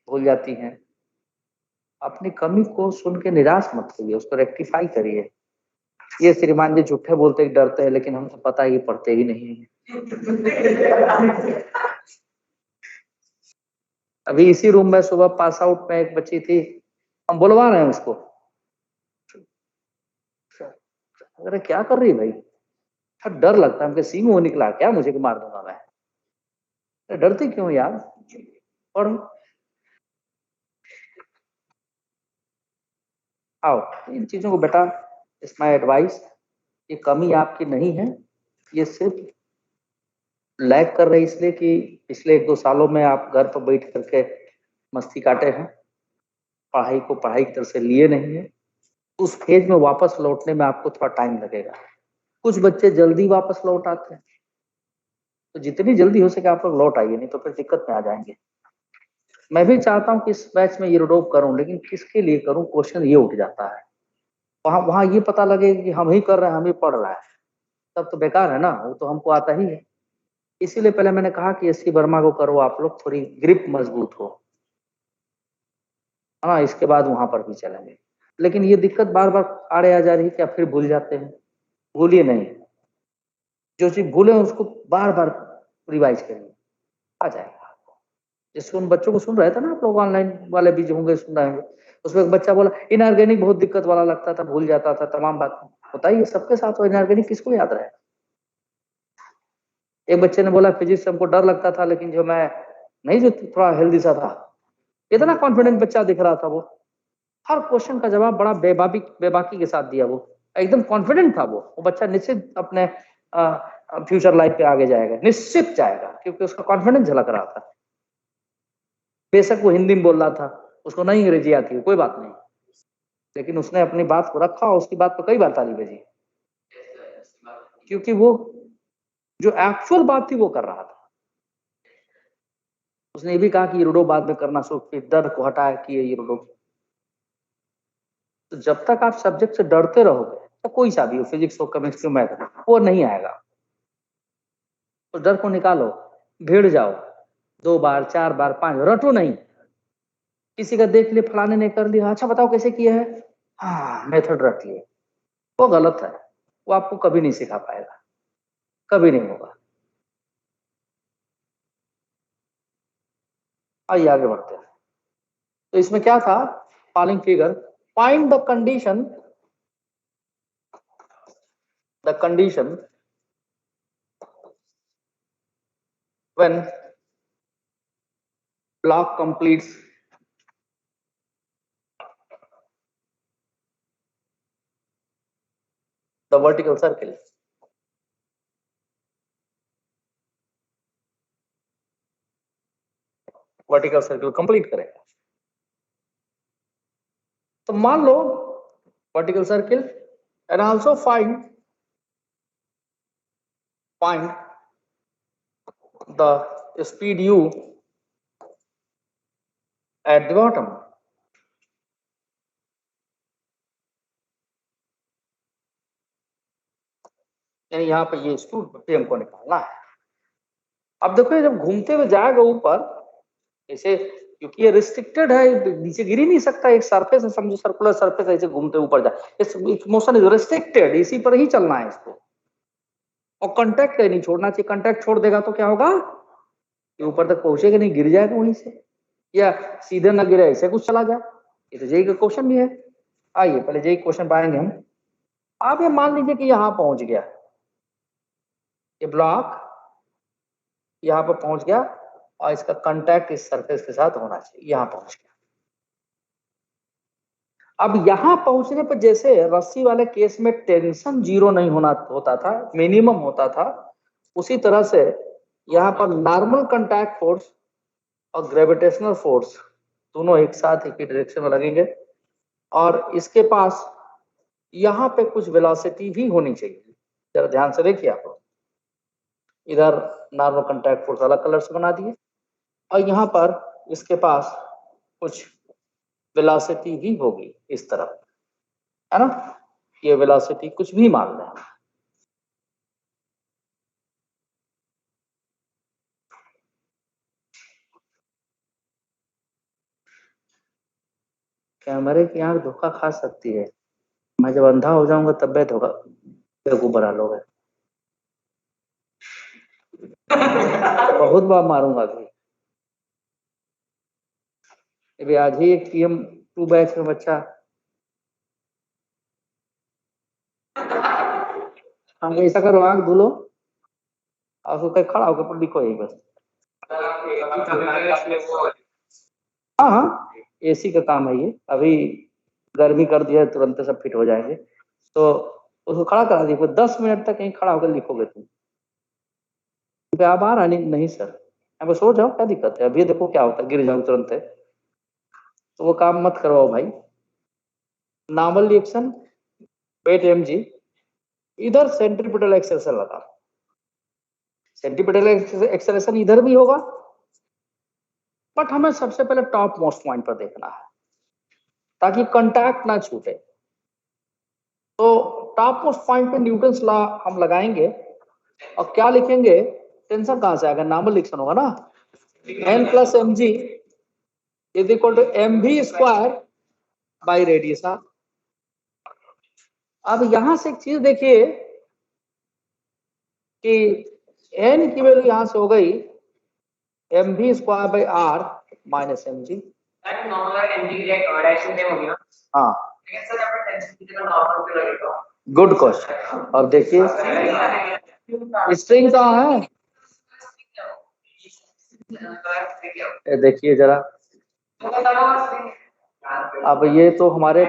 भूल जाती हैं। अपनी कमी को सुन के निराश मत होइए, उसको रेक्टिफाई करिए। ये श्रीमान जी झूठे बोलते ही डरते हैं, लेकिन हमको पता है ये पढ़ते ही नहीं है। अभी इसी रूम में सुबह पास आउट में एक बच्ची थी, हम बुलवा रहे हैं उसको। अरे क्या कर रही है भाई, डर लगता है हमके, सींग वो निकला क्या, मुझे को मार दूंगा मैं। डरती क्यों यार, पढ़ो। आओ, इन चीजों को बेटा, इट्स माय एडवाइस, ये कमी आपकी नहीं है, ये सिर्फ लैग कर रही इसलिए कि पिछले 1-2 सालों में आप घर पर बैठ करके मस्ती काटे हैं, पढ़ाई को पढ़ाई की तरह से लिए नहीं है। उस फेज में वापस लौटने में आपको थोड़ा टाइम लगेगा। कुछ बच्चे जल्दी वापस लौट आते हैं, तो जितनी जल्दी हो सके आप लोग लौट आइए, नहीं तो फिर दिक्कत में आ जाएंगे। मैं भी चाहता हूँ कि इस बैच में यूरोप करूं, लेकिन किसके लिए करूं, क्वेश्चन ये उठ जाता है। वहां वहां ये पता लगे कि हम ही कर रहे हैं, हम ही पढ़ रहा है, तब तो बेकार है ना, वो तो हमको आता ही है। इसीलिए पहले मैंने कहा कि एससी वर्मा को करो आप लोग, थोड़ी ग्रिप मजबूत हो, हाँ, इसके बाद वहां पर भी चलेंगे। लेकिन ये दिक्कत बार बार आड़े आ जा रही है कि आप फिर भूल जाते हैं। भूलिए नहीं, जो चीज भूले उसको बार बार रिवाइज करिए, आ जाएगा। जैसे उन बच्चों को सुन रहे थे ना आप लोग, ऑनलाइन वाले भी जो होंगे सुन रहे होंगे, उसमें एक बच्चा बोला इनऑर्गेनिक बहुत दिक्कत वाला लगता था, भूल जाता था तमाम बात। होता ही है सबके साथ, वो इनऑर्गेनिक किसको याद रहे। एक बच्चे ने बोला फिजिक्स से हमको डर लगता था, लेकिन जो मैं नहीं, जो थोड़ा हेल्दी सा था, इतना कॉन्फिडेंट बच्चा दिख रहा था, वो हर क्वेश्चन का जवाब बड़ा बेबाकी के साथ दिया, वो एकदम कॉन्फिडेंट था। वो बच्चा निश्चित अपने फ्यूचर लाइफ पे आगे जाएगा, निश्चित जाएगा, क्योंकि उसका कॉन्फिडेंस झलक रहा था। बेशक वो हिंदी में बोल रहा था, उसको नहीं अंग्रेजी आती, कोई बात नहीं, लेकिन उसने अपनी बात को रखा और उसकी बात पर कई बार ताली बजी, क्योंकि वो जो एक्चुअल बात थी वो कर रहा था। उसने ये भी कहा कि यूरो बाद में करना, सो डर को हटाया कि ये यूरो। तो जब तक आप सब्जेक्ट से डरते रहोगे, तो कोई सा भी हो, फिजिक्स हो, केमिस्ट्री, मैथ, वो नहीं आएगा। तो डर को निकालो, भिड़ जाओ, 2 बार 4 बार 5, रटो नहीं। किसी का देख लिए, फलाने ने कर लिया, अच्छा बताओ कैसे किया है, हाँ मेथड रट लिए, वो गलत है, वो आपको कभी नहीं सिखा पाएगा, कभी नहीं होगा। आइए आगे बढ़ते हैं। तो इसमें क्या था, following figure, find the condition when block completes the vertical circle। Vertical circle complete करेगा। तो मान लो vertical circle, and also find the speed u at the bottom. यानी यहाँ पे ये स्पीड पे हमको निकालना है। अब देखो जब घूमते हुए जाएगा ऊपर ऐसे, क्योंकि ये रिस्ट्रिक्टेड है, नीचे गिर ही नहीं सकता, एक सरफेस है, समझो सर्कुलर सरफेस, ऐसे घूमते ऊपर जाए, इस मोशन इज रिस्ट्रिक्टेड, इसी पर ही चलना है इसको, और कांटेक्ट नहीं छोड़ना चाहिए। कांटेक्ट छोड़ देगा तो क्या होगा, ये ऊपर तक पहुंचेगा नहीं, गिर जाएगा वहीं से, या सीधे ना गिरे ऐसे कुछ चला जाए। ये तो जेई का क्वेश्चन भी है। आइए पहले जेई क्वेश्चन पाएंगे हम। आप ये मान लीजिए कि यहाँ पहुंच गया, ये ब्लॉक यहाँ पर पहुंच गया, और इसका कांटेक्ट इस सरफेस के साथ होना चाहिए, यहाँ पहुंच गया। अब यहाँ पहुंचने पर जैसे रस्सी वाले केस में टेंशन 0 नहीं होता था, मिनिमम होता था, उसी तरह से यहाँ पर नॉर्मल कांटेक्ट फोर्स और ग्रेविटेशनल फोर्स दोनों एक साथ एक ही डायरेक्शन में लगेंगे, और इसके पास यहाँ पे कुछ वेलोसिटी भी होनी चाहिए। जरा ध्यान से देखिए आप लोग, इधर नॉर्मल कांटेक्ट फोर्स अलग कलर से बना दिए, और यहाँ पर इसके पास कुछ वेलोसिटी भी होगी इस तरफ, है ना। ये वेलोसिटी कुछ भी मान लें, कैमरे की आंख धोखा खा सकती है, मैं जब अंधा हो जाऊंगा तब बेवकूफ बना लोगे। बहुत बार मारूंगा अभी। अभी आज ही एक PM2 बैच में बच्चा, हम ऐसा करो, आंख धुलो और उसको कहीं खड़ा होकर लिखो यही बस। हाँ हाँ, AC का काम है ये, अभी गर्मी कर दिया है, तुरंत सब फिट हो जाएंगे। तो उसको खड़ा करा दीजिए, 10 मिनट तक कहीं खड़ा होकर लिखोगे तुम। आप आ रहा नहीं सर, अब सो जाओ, क्या दिक्कत है, अभी देखो क्या होता है, गिर जाओ तुरंत है, तो वो काम मत करवाओ भाई। नॉर्मल रिएक्शन वेट mg, इधर सेंट्रीपिटल एक्सेलरेशन लगा, सेंट्रीपिटल एक्सेलरेशन इधर भी होगा, बट हमें सबसे पहले टॉप मोस्ट पॉइंट पर देखना है ताकि कांटेक्ट ना छूटे। तो टॉप मोस्ट पॉइंट पे न्यूटन्स लॉ हम लगाएंगे और क्या लिखेंगे, टेंशन कहां से आएगा, नॉर्मल रिएक्शन होगा ना, n plus mg is equal to mv square by radius. अब यहां से एक चीज देखिए कि n की वैल्यू यहां से हो गई mv square by r minus mg। हाँ, गुड क्वेश्चन। और देखिए स्ट्रिंग कहाँ है, ये देखिए जरा, अब ये तो हमारे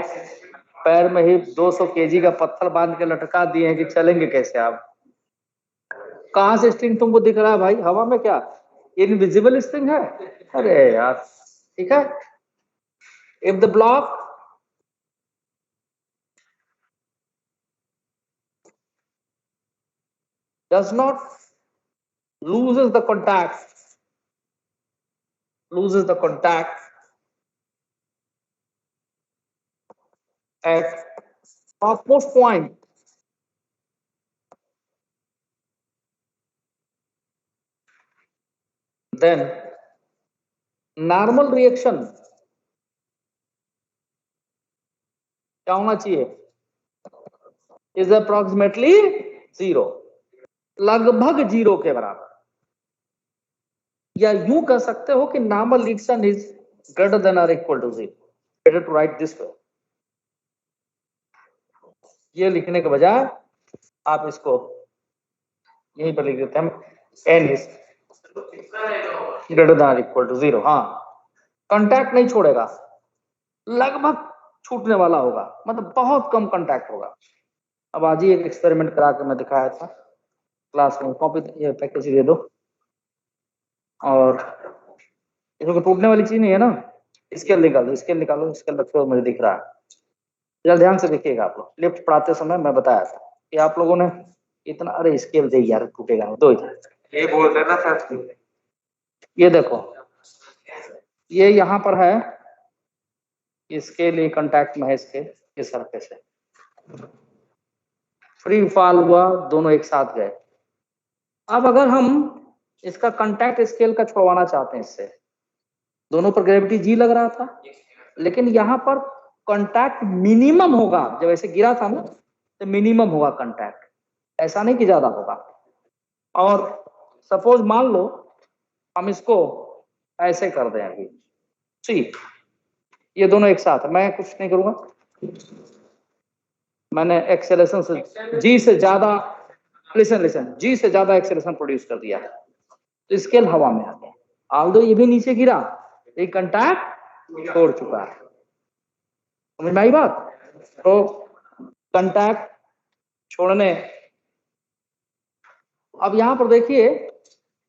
पैर में ही 200 kg का पत्थर बांध के लटका दिए हैं कि चलेंगे कैसे आप। कहां से स्ट्रिंग तुमको दिख रहा है भाई, हवा में क्या इनविजिबल स्ट्रिंग है? अरे यार, ठीक है। If the block does not loses the contact at topmost point, then normal reaction क्या होना चाहिए, is approximately 0, लगभग 0 के बराबर। या यूं कह सकते हो कि normal reaction is greater than और equal to 0। Better to write this way, ये लिखने के बजाय आप इसको यहीं पर लिख देते हैं, n इज ग्रेटर देन और इक्वल टू 0। हाँ, कांटेक्ट नहीं छोड़ेगा, लगभग छूटने वाला होगा, मतलब बहुत कम कांटेक्ट होगा। अब आज ही एक एक्सपेरिमेंट करा के मैं दिखाया था क्लास में, कॉपी ये पैकेज दे दो, और इसमें टूटने वाली चीज नहीं है ना, स्केल निकालो, स्केल निकालो, स्केल रखो, मुझे दिख रहा है। जरा ध्यान से देखिएगा, आप लोग लिफ्ट पढ़ाते समय मैं बताया था कि आप लोगों ने इतना, अरे स्केल दे यार, टूटेगा दो इधर, ये बोल रहे ना सर। ये देखो, ये यहाँ पर है, इसके लिए कांटेक्ट में है, इसके सरफेस है, फ्री फॉल हुआ, दोनों एक साथ गए। अब अगर हम इसका कांटेक्ट स्केल का छुड़वाना चाहते हैं, इससे दोनों पर ग्रेविटी जी लग रहा था, लेकिन यहाँ पर कांटेक्ट मिनिमम होगा, जब ऐसे गिरा था ना तो मिनिमम होगा कांटेक्ट, ऐसा नहीं कि ज्यादा होगा। और सपोज मान लो हम इसको ऐसे कर दें, अभी सी ये दोनों एक साथ, मैं कुछ नहीं करूंगा, मैंने एक्सेलरेशन से जी से ज्यादा, लिसन जी से ज्यादा एक्सेलरेशन प्रोड्यूस कर दिया, तो स्केल हवा में आ गया, ऑल्दो ये भी नीचे गिरा, एक कांटेक्ट छोड़ चुका है, समझ में आई बात। तो कांटेक्ट छोड़ने, अब यहां पर देखिए,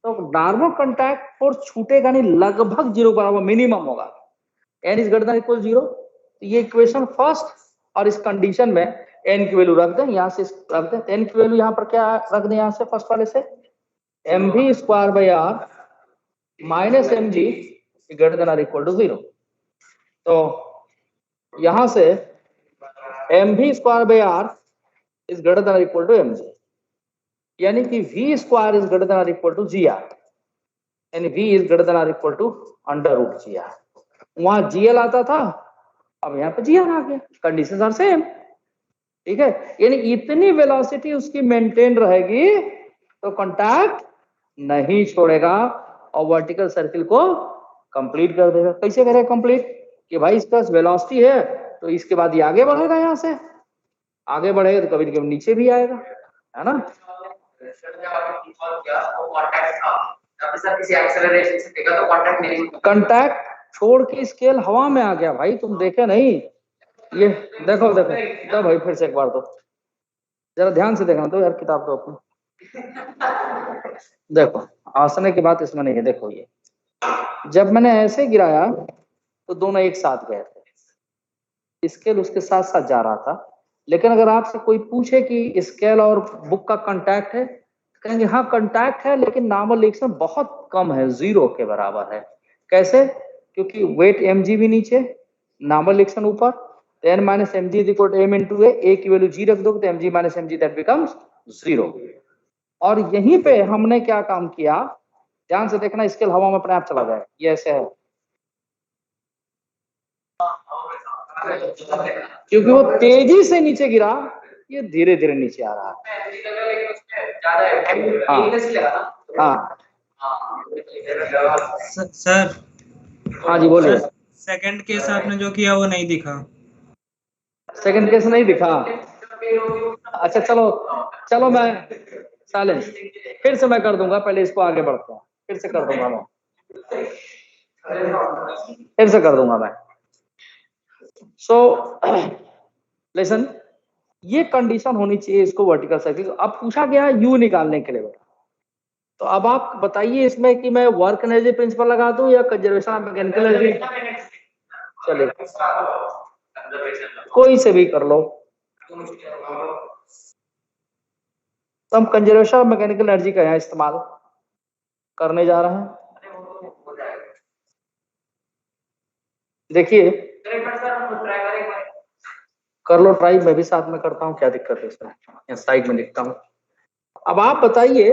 तो नॉर्मल कांटेक्ट फोर्स छूटेगा नहीं, लगभग 0 बराबर मिनिमम होगा, n is greater than equal 0। तो ये इक्वेशन फर्स्ट, और इस कंडीशन में n की वैल्यू रख दें, यहां से रख दें, n की वैल्यू यहां पर क्या रख दें, यहां से फर्स्ट वाले से mv square by r minus mg greater than और इक्वल टू 0। तो यहां से mv square by r is greater than और इक्वल टू mg, यानी कि v square is greater than और इक्वल टू gr, यानी v इज ग्रेटर देन और equal to under root gr। वहां gl आता था, अब यहाँ पे gr आ गया, कंडीशंस आर सेम, ठीक है। यानी इतनी वेलोसिटी उसकी मेंटेन रहेगी तो कांटेक्ट नहीं छोड़ेगा और वर्टिकल सर्किल को कंप्लीट कर देगा। कैसे करेगा कंप्लीट? कि भाई इसके पास वेलोसिटी है तो इसके बाद ये आगे बढ़ेगा, यहाँ से आगे बढ़ेगा तो कभी कभी नीचे भी आएगा, है ना। कांटेक्ट छोड़ के स्केल हवा में आ गया भाई, तुम देखे नहीं? ये देखो देखो, तो भाई फिर से एक बार दो, जरा ध्यान से देखना तो यार, किताब तो अपनी देखो, हंसने की बात इसमें नहीं है। देखो ये जब मैंने ऐसे गिराया तो दोनों एक साथ गए थे, स्केल उसके साथ साथ जा रहा था। लेकिन अगर आपसे कोई पूछे कि स्केल और बुक का कांटेक्ट है, तो कहेंगे हाँ कांटेक्ट है, लेकिन नॉर्मल रिएक्शन बहुत कम है, 0 के बराबर है। कैसे? क्योंकि वेट mg भी नीचे, नॉर्मल रिएक्शन ऊपर, तो n minus mg is equal to m into a की वैल्यू g रख दोगे तो mg minus mg that becomes 0। और यहीं पे हमने क्या काम किया, ध्यान से देखना, स्केल हवा में अपने आप चला जाए, ये ऐसे है क्योंकि वो तेजी से नीचे गिरा, ये धीरे धीरे नीचे आ रहा है। हाँ सर हाँ जी बोलिए। सेकंड केस आपने जो किया वो नहीं दिखा। सेकंड केस नहीं दिखा? अच्छा चलो चलो, मैं साइलेंस फिर से मैं कर दूंगा, पहले इसको आगे बढ़ते हैं, फिर से कर दूंगा मैं, फिर से कर दूंगा मैं। सो लिसन, ये कंडीशन होनी चाहिए इसको वर्टिकल सर्किल। अब पूछा गया यू निकालने के लिए बेटा, तो अब आप बताइए इसमें कि मैं वर्क एनर्जी प्रिंसिपल लगा दूं या कंजर्वेशन ऑफ मैकेनिकल एनर्जी? चलिए कोई से भी कर लो, तो हम कंजर्वेशन ऑफ मैकेनिकल एनर्जी का यहाँ इस्तेमाल करने जा रहे हैं। देखिए कर लो ट्राई, मैं भी साथ में करता हूँ, क्या दिक्कत है इसमें, यहाँ साइड में लिखता हूँ। अब आप बताइए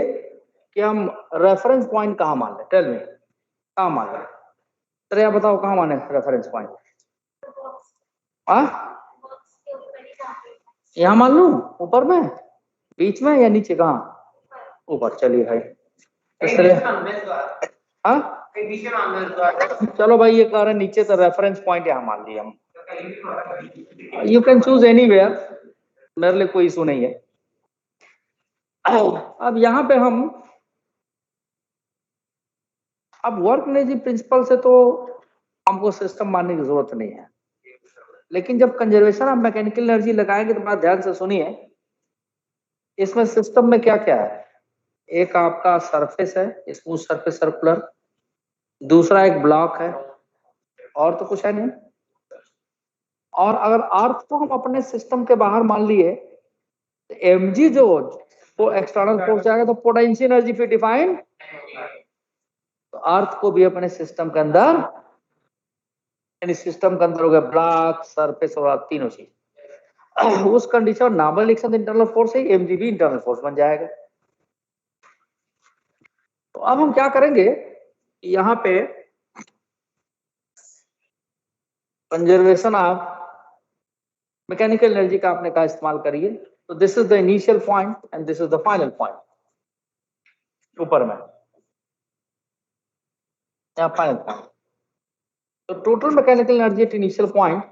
कि हम रेफरेंस पॉइंट कहाँ मान लें, टेल मी कहाँ मान लें? चलिए आप बताओ कहाँ माने रेफरेंस पॉइंट? यहाँ मान लूं, ऊपर में, बीच में, या नीचे? कहाँ? ऊपर। चलिए भाई इस तरह, हाँ चलो भाई ये कह रहे हैं नीचे, तो रेफरेंस पॉइंट यहाँ मान लिया हम। यू कैन चूज एनीवेयर, मेरे लिए कोई इशू नहीं है। अब यहाँ पे हम, अब वर्क एनर्जी प्रिंसिपल से तो हमको सिस्टम मानने की जरूरत नहीं है, लेकिन जब कंजर्वेशन ऑफ मैकेनिकल एनर्जी लगाएंगे तो बात ध्यान से सुनिए, इसमें सिस्टम में क्या क्या है। एक आपका सरफेस है, स्मूथ सरफेस सर्कुलर, दूसरा एक ब्लॉक है, और तो कुछ है नहीं। और अगर अर्थ को हम अपने सिस्टम के बाहर मान लिए, तो mg जो वो एक्सटर्नल फोर्स जाएगा, तो पोटेंशियल एनर्जी फिर डिफाइन, तो अर्थ को भी अपने सिस्टम के अंदर, यानी सिस्टम के अंदर हो गया ब्लॉक, सरफेस और तीनों चीज, उस condition normal reaction internal force है, mg भी इंटरनल फोर्स बन जाएगा। तो अब हम क्या करेंगे, यहाँ पे कंजर्वेशन ऑफ मैकेनिकल एनर्जी का आपने कहा इस्तेमाल करिए, तो this is the initial point and this is the final point, ऊपर में यहाँ फाइनल पॉइंट। तो total mechanical energy at initial point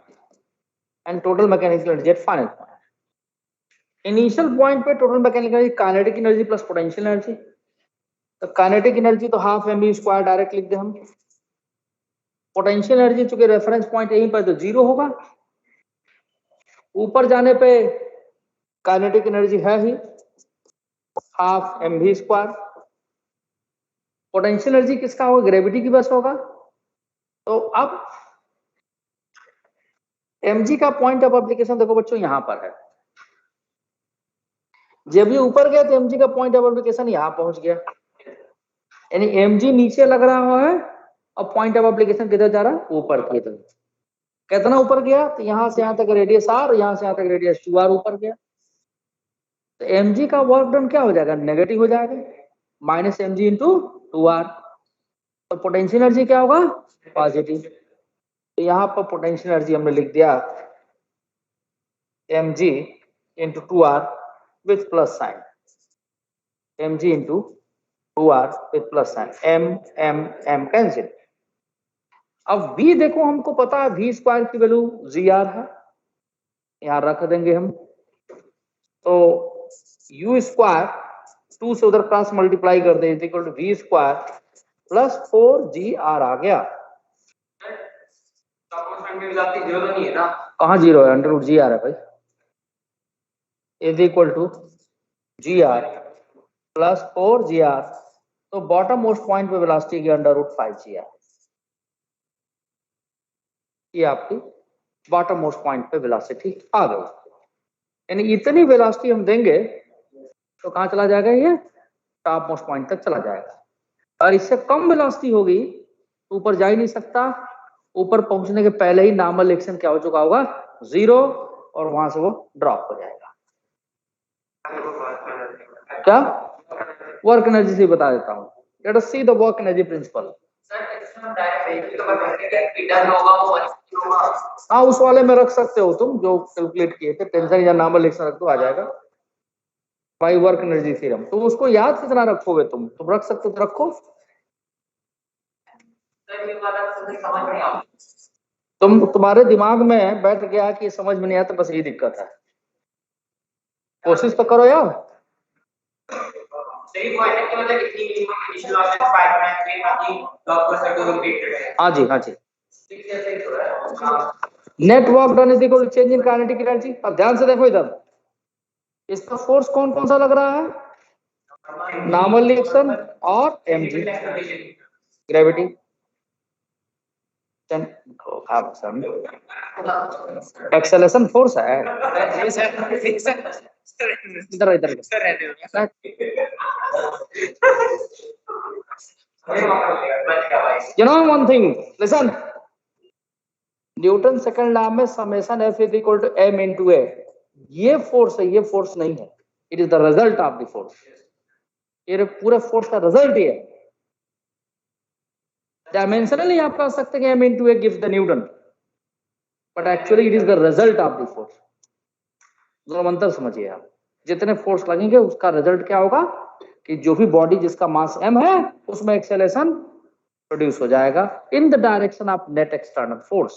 and total mechanical energy at final point. Initial point पे total mechanical energy kinetic energy plus potential energy, तो kinetic energy तो half mv square direct लिख दे हम। Potential energy चूंकि reference point यहीं पर तो 0 होगा, ऊपर जाने पे काइनेटिक एनर्जी है ही half mv square. Potential energy किसका होगा? ग्रेविटी की बस होगा। तो अब mg का पॉइंट ऑफ एप्लीकेशन देखो बच्चों यहाँ पर है, जब ये ऊपर गया तो mg का पॉइंट ऑफ एप्लीकेशन यहाँ पहुंच गया, यानी mg नीचे लग रहा है और पॉइंट ऑफ एप्लीकेशन किधर जा रहा है? ऊपर की तरफ। कितना ऊपर गया? तो यहां से यहां तक रेडियस r, यहां से यहां तक रेडियस 2r ऊपर गया, तो mg का वर्क डन क्या हो जाएगा? नेगेटिव हो जाएगा, माइनस mg इंटू 2r। तो पोटेंशियल एनर्जी क्या होगा? पॉजिटिव। तो यहाँ पर पोटेंशियल एनर्जी हमने लिख दिया mg into 2r with plus sign, mg into 2r with plus sign, m m m cancel, अब v देखो हमको पता है v स्क्वायर की वैल्यू gr है, यहां रख देंगे हम। तो u स्क्वायर 2 से उधर क्रॉस मल्टीप्लाई कर दे equal to v square plus 4gr आ गया। जीरो तो नहीं है ना? कहाँ जीरो है? अंडर रूट जी आर है भाई, is equal to G R plus 4gr। तो बॉटम मोस्ट पॉइंट पे वेलोसिटी की अंडर रूट 5gr, ये आपकी बॉटम मोस्ट पॉइंट पे वेलोसिटी आ गई। यानी इतनी वेलोसिटी हम देंगे तो कहाँ चला जाएगा? ये टॉप मोस्ट पॉइंट तक चला जाएगा। और इससे कम वेलोसिटी होगी तो ऊपर जा ही नहीं सकता। ऊपर पहुंचने के पहले ही नॉर्मल एक्शन क्या हो चुका होगा? 0, और वहां से वो ड्रॉप हो जाएगा। क्या वर्क एनर्जी से बता देता हूँ। Let us see the work energy principal. हाँ, उस वाले में रख सकते हो तुम जो कैलकुलेट किए थे, टेंशन या नॉर्मल एक्शन रख दो, आ जाएगा बाई वर्क एनर्जी थ्योरम। तो उसको याद कितना रखोगे तुम रख सकते हो तो रखो। तुम्हारे दिमाग में बैठ गया कि समझ में नहीं आता, बस यही दिक्कत है। कोशिश तो करो यार। हाँ जी, हाँ जी। Net work done is equal to change in kinetic energy. अब ध्यान से देखो इधर, इसका फोर्स कौन कौन सा लग रहा है? नॉर्मल रिएक्शन और mg ग्रेविटी। एक्सेलरेशन फोर्स है। इधर इधर you know one thing, listen, Newton second law में summation F is equal to m into a, ये फोर्स है, ये फोर्स नहीं है। It is the result of the force. ये पूरे फोर्स का रिजल्ट ही है। डायमेंशनली आप कह सकते हैं m into a gives the Newton, but actually it is the result of the force. दोनों अंतर समझिए आप। जितने फोर्स लगेंगे उसका रिजल्ट क्या होगा कि जो भी बॉडी जिसका मास m है उसमें एक्सेलरेशन प्रोड्यूस हो जाएगा in the direction of net external force.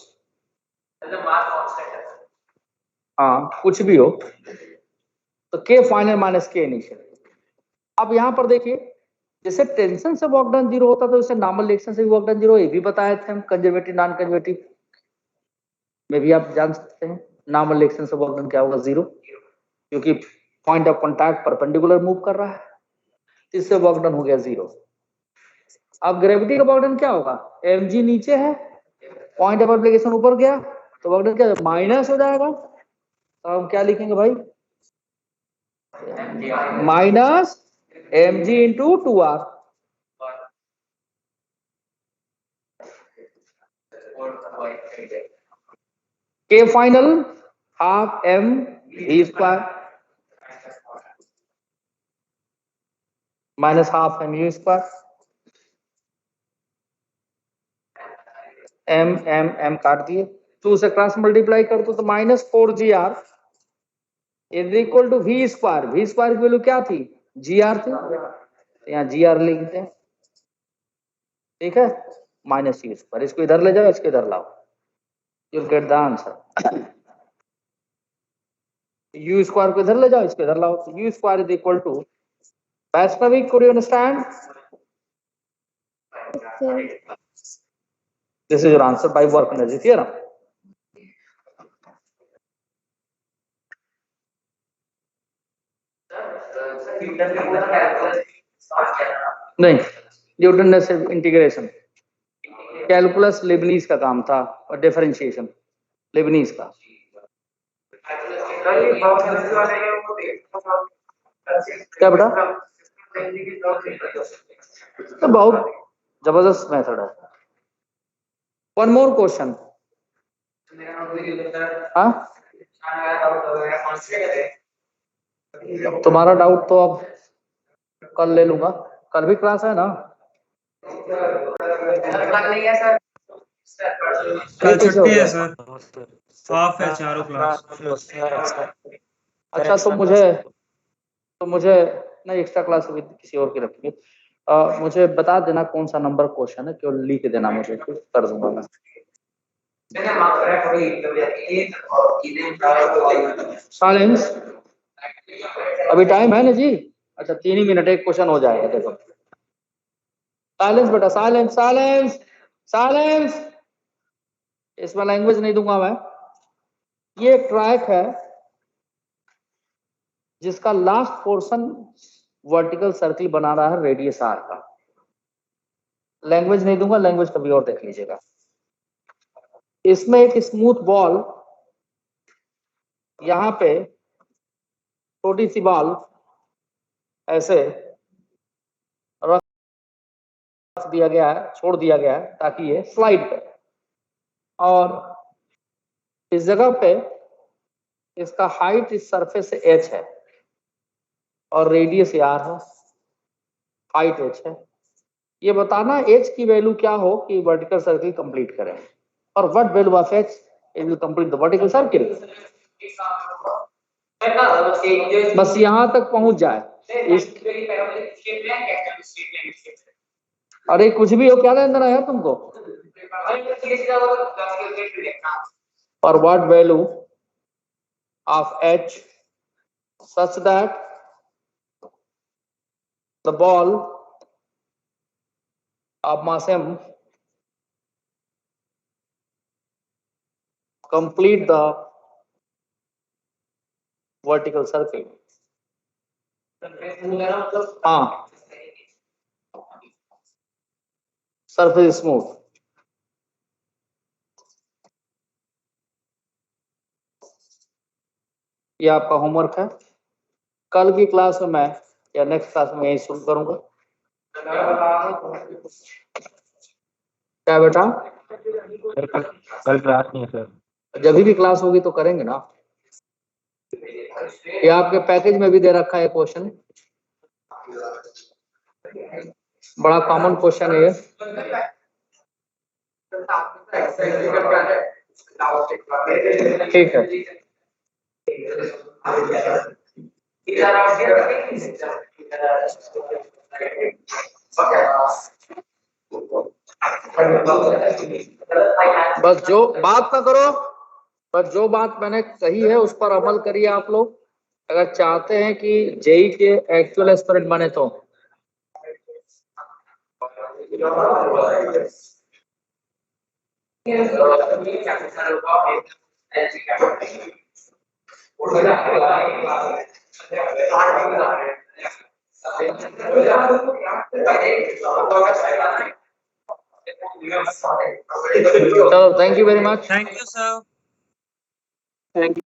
हाँ, कुछ भी हो तो k final minus k initial. अब यहाँ पर देखिए, जैसे टेंशन से वर्क डन 0 होता तो इसे नॉर्मल रिएक्शन से भी वर्क डन 0, ये भी बताए थे हम। कंजर्वेटिव नॉन कंजर्वेटिव में भी आप जान सकते हैं नॉर्मल रिएक्शन से वर्क डन क्या होगा? 0, क्योंकि point of contact perpendicular move कर रहा है, इससे वर्क डन हो गया 0। अब ग्रेविटी का वर्क डन क्या होगा? mg नीचे है, पॉइंट ऑफ एप्लीकेशन ऊपर गया तो वर्क डन क्या माइनस हो जाएगा। तो हम क्या लिखेंगे भाई? Minus mg into 2r। k final half m v square minus half m u square. m काट दिए, 2 से क्रॉस मल्टीप्लाई कर दो तो minus 4gr is equal to v square. v square की वैल्यू क्या थी? gr थी, तो यहाँ gr लिखते हैं, ठीक है, माइनस u स्क्वायर। इसको इधर ले जाओ, इसको इधर लाओ, you will get the answer. u square को इधर ले जाओ, इसको इधर लाओ, तो u square is equal to, Vaishnavi could you understand? This is your answer by work energy theorem. नहीं, न्यूटन ने सिर्फ इंटीग्रेशन, कैलकुलस लेबनीज का काम था और डिफरेंशिएशन लेबनीज का। क्या बेटा? तो बहुत जबरदस्त मेथड है। One more question. हाँ, तुम्हारा डाउट तो अब कल ले लूंगा, कल भी क्लास है ना? कल छुट्टी है सर, ऑफ है चारों क्लास। अच्छा, तो मुझे नहीं, एक्स्ट्रा क्लास अभी किसी और की रखेंगे। मुझे बता देना कौन सा नंबर क्वेश्चन है, केवल लिख देना मुझे, फिर कर दूंगा मैं। साइलेंस, अभी टाइम है ना जी? अच्छा 3 ही मिनट, एक क्वेश्चन हो जाएगा। देखो साइलेंस बेटा, साइलेंस साइलेंस साइलेंस, इसमें लैंग्वेज नहीं दूंगा मैं। ये एक ट्रैक है जिसका लास्ट पोर्शन वर्टिकल सर्किल बना रहा है रेडियस आर का। लैंग्वेज नहीं दूंगा, लैंग्वेज कभी और देख लीजिएगा। इसमें एक स्मूथ बॉल, यहाँ पे छोटी सी बॉल ऐसे रख दिया गया है, छोड़ दिया गया है ताकि ये स्लाइड करे, और इस जगह पे इसका हाइट इस सरफेस से h है और रेडियस r है, हाइट h है। ये बताना h की वैल्यू क्या हो कि वर्टिकल सर्किल कंप्लीट करें, और what value of h it will complete the vertical circle. बस यहां तक पहुंच जाए। अरे कुछ भी हो, क्या लेना है तुमको। और what value of h such that the ball of mass m complete the vertical circle। हाँ, surface smooth। ये आपका होमवर्क है। कल की क्लास में मैं, या नेक्स्ट क्लास में यही शुरू करूंगा। क्या बेटा? कल क्लास नहीं है सर। जब भी क्लास होगी तो करेंगे ना। ये आपके पैकेज में भी दे रखा है क्वेश्चन, बड़ा कॉमन क्वेश्चन है ये। ठीक है, बस जो बात ना करो, बस जो बात मैंने कही है उस पर अमल करिए आप लोग, अगर चाहते हैं कि जेई के एक्चुअल एस्पिरेंट बने तो। चलो, thank you very much. Thank you sir. Thank you.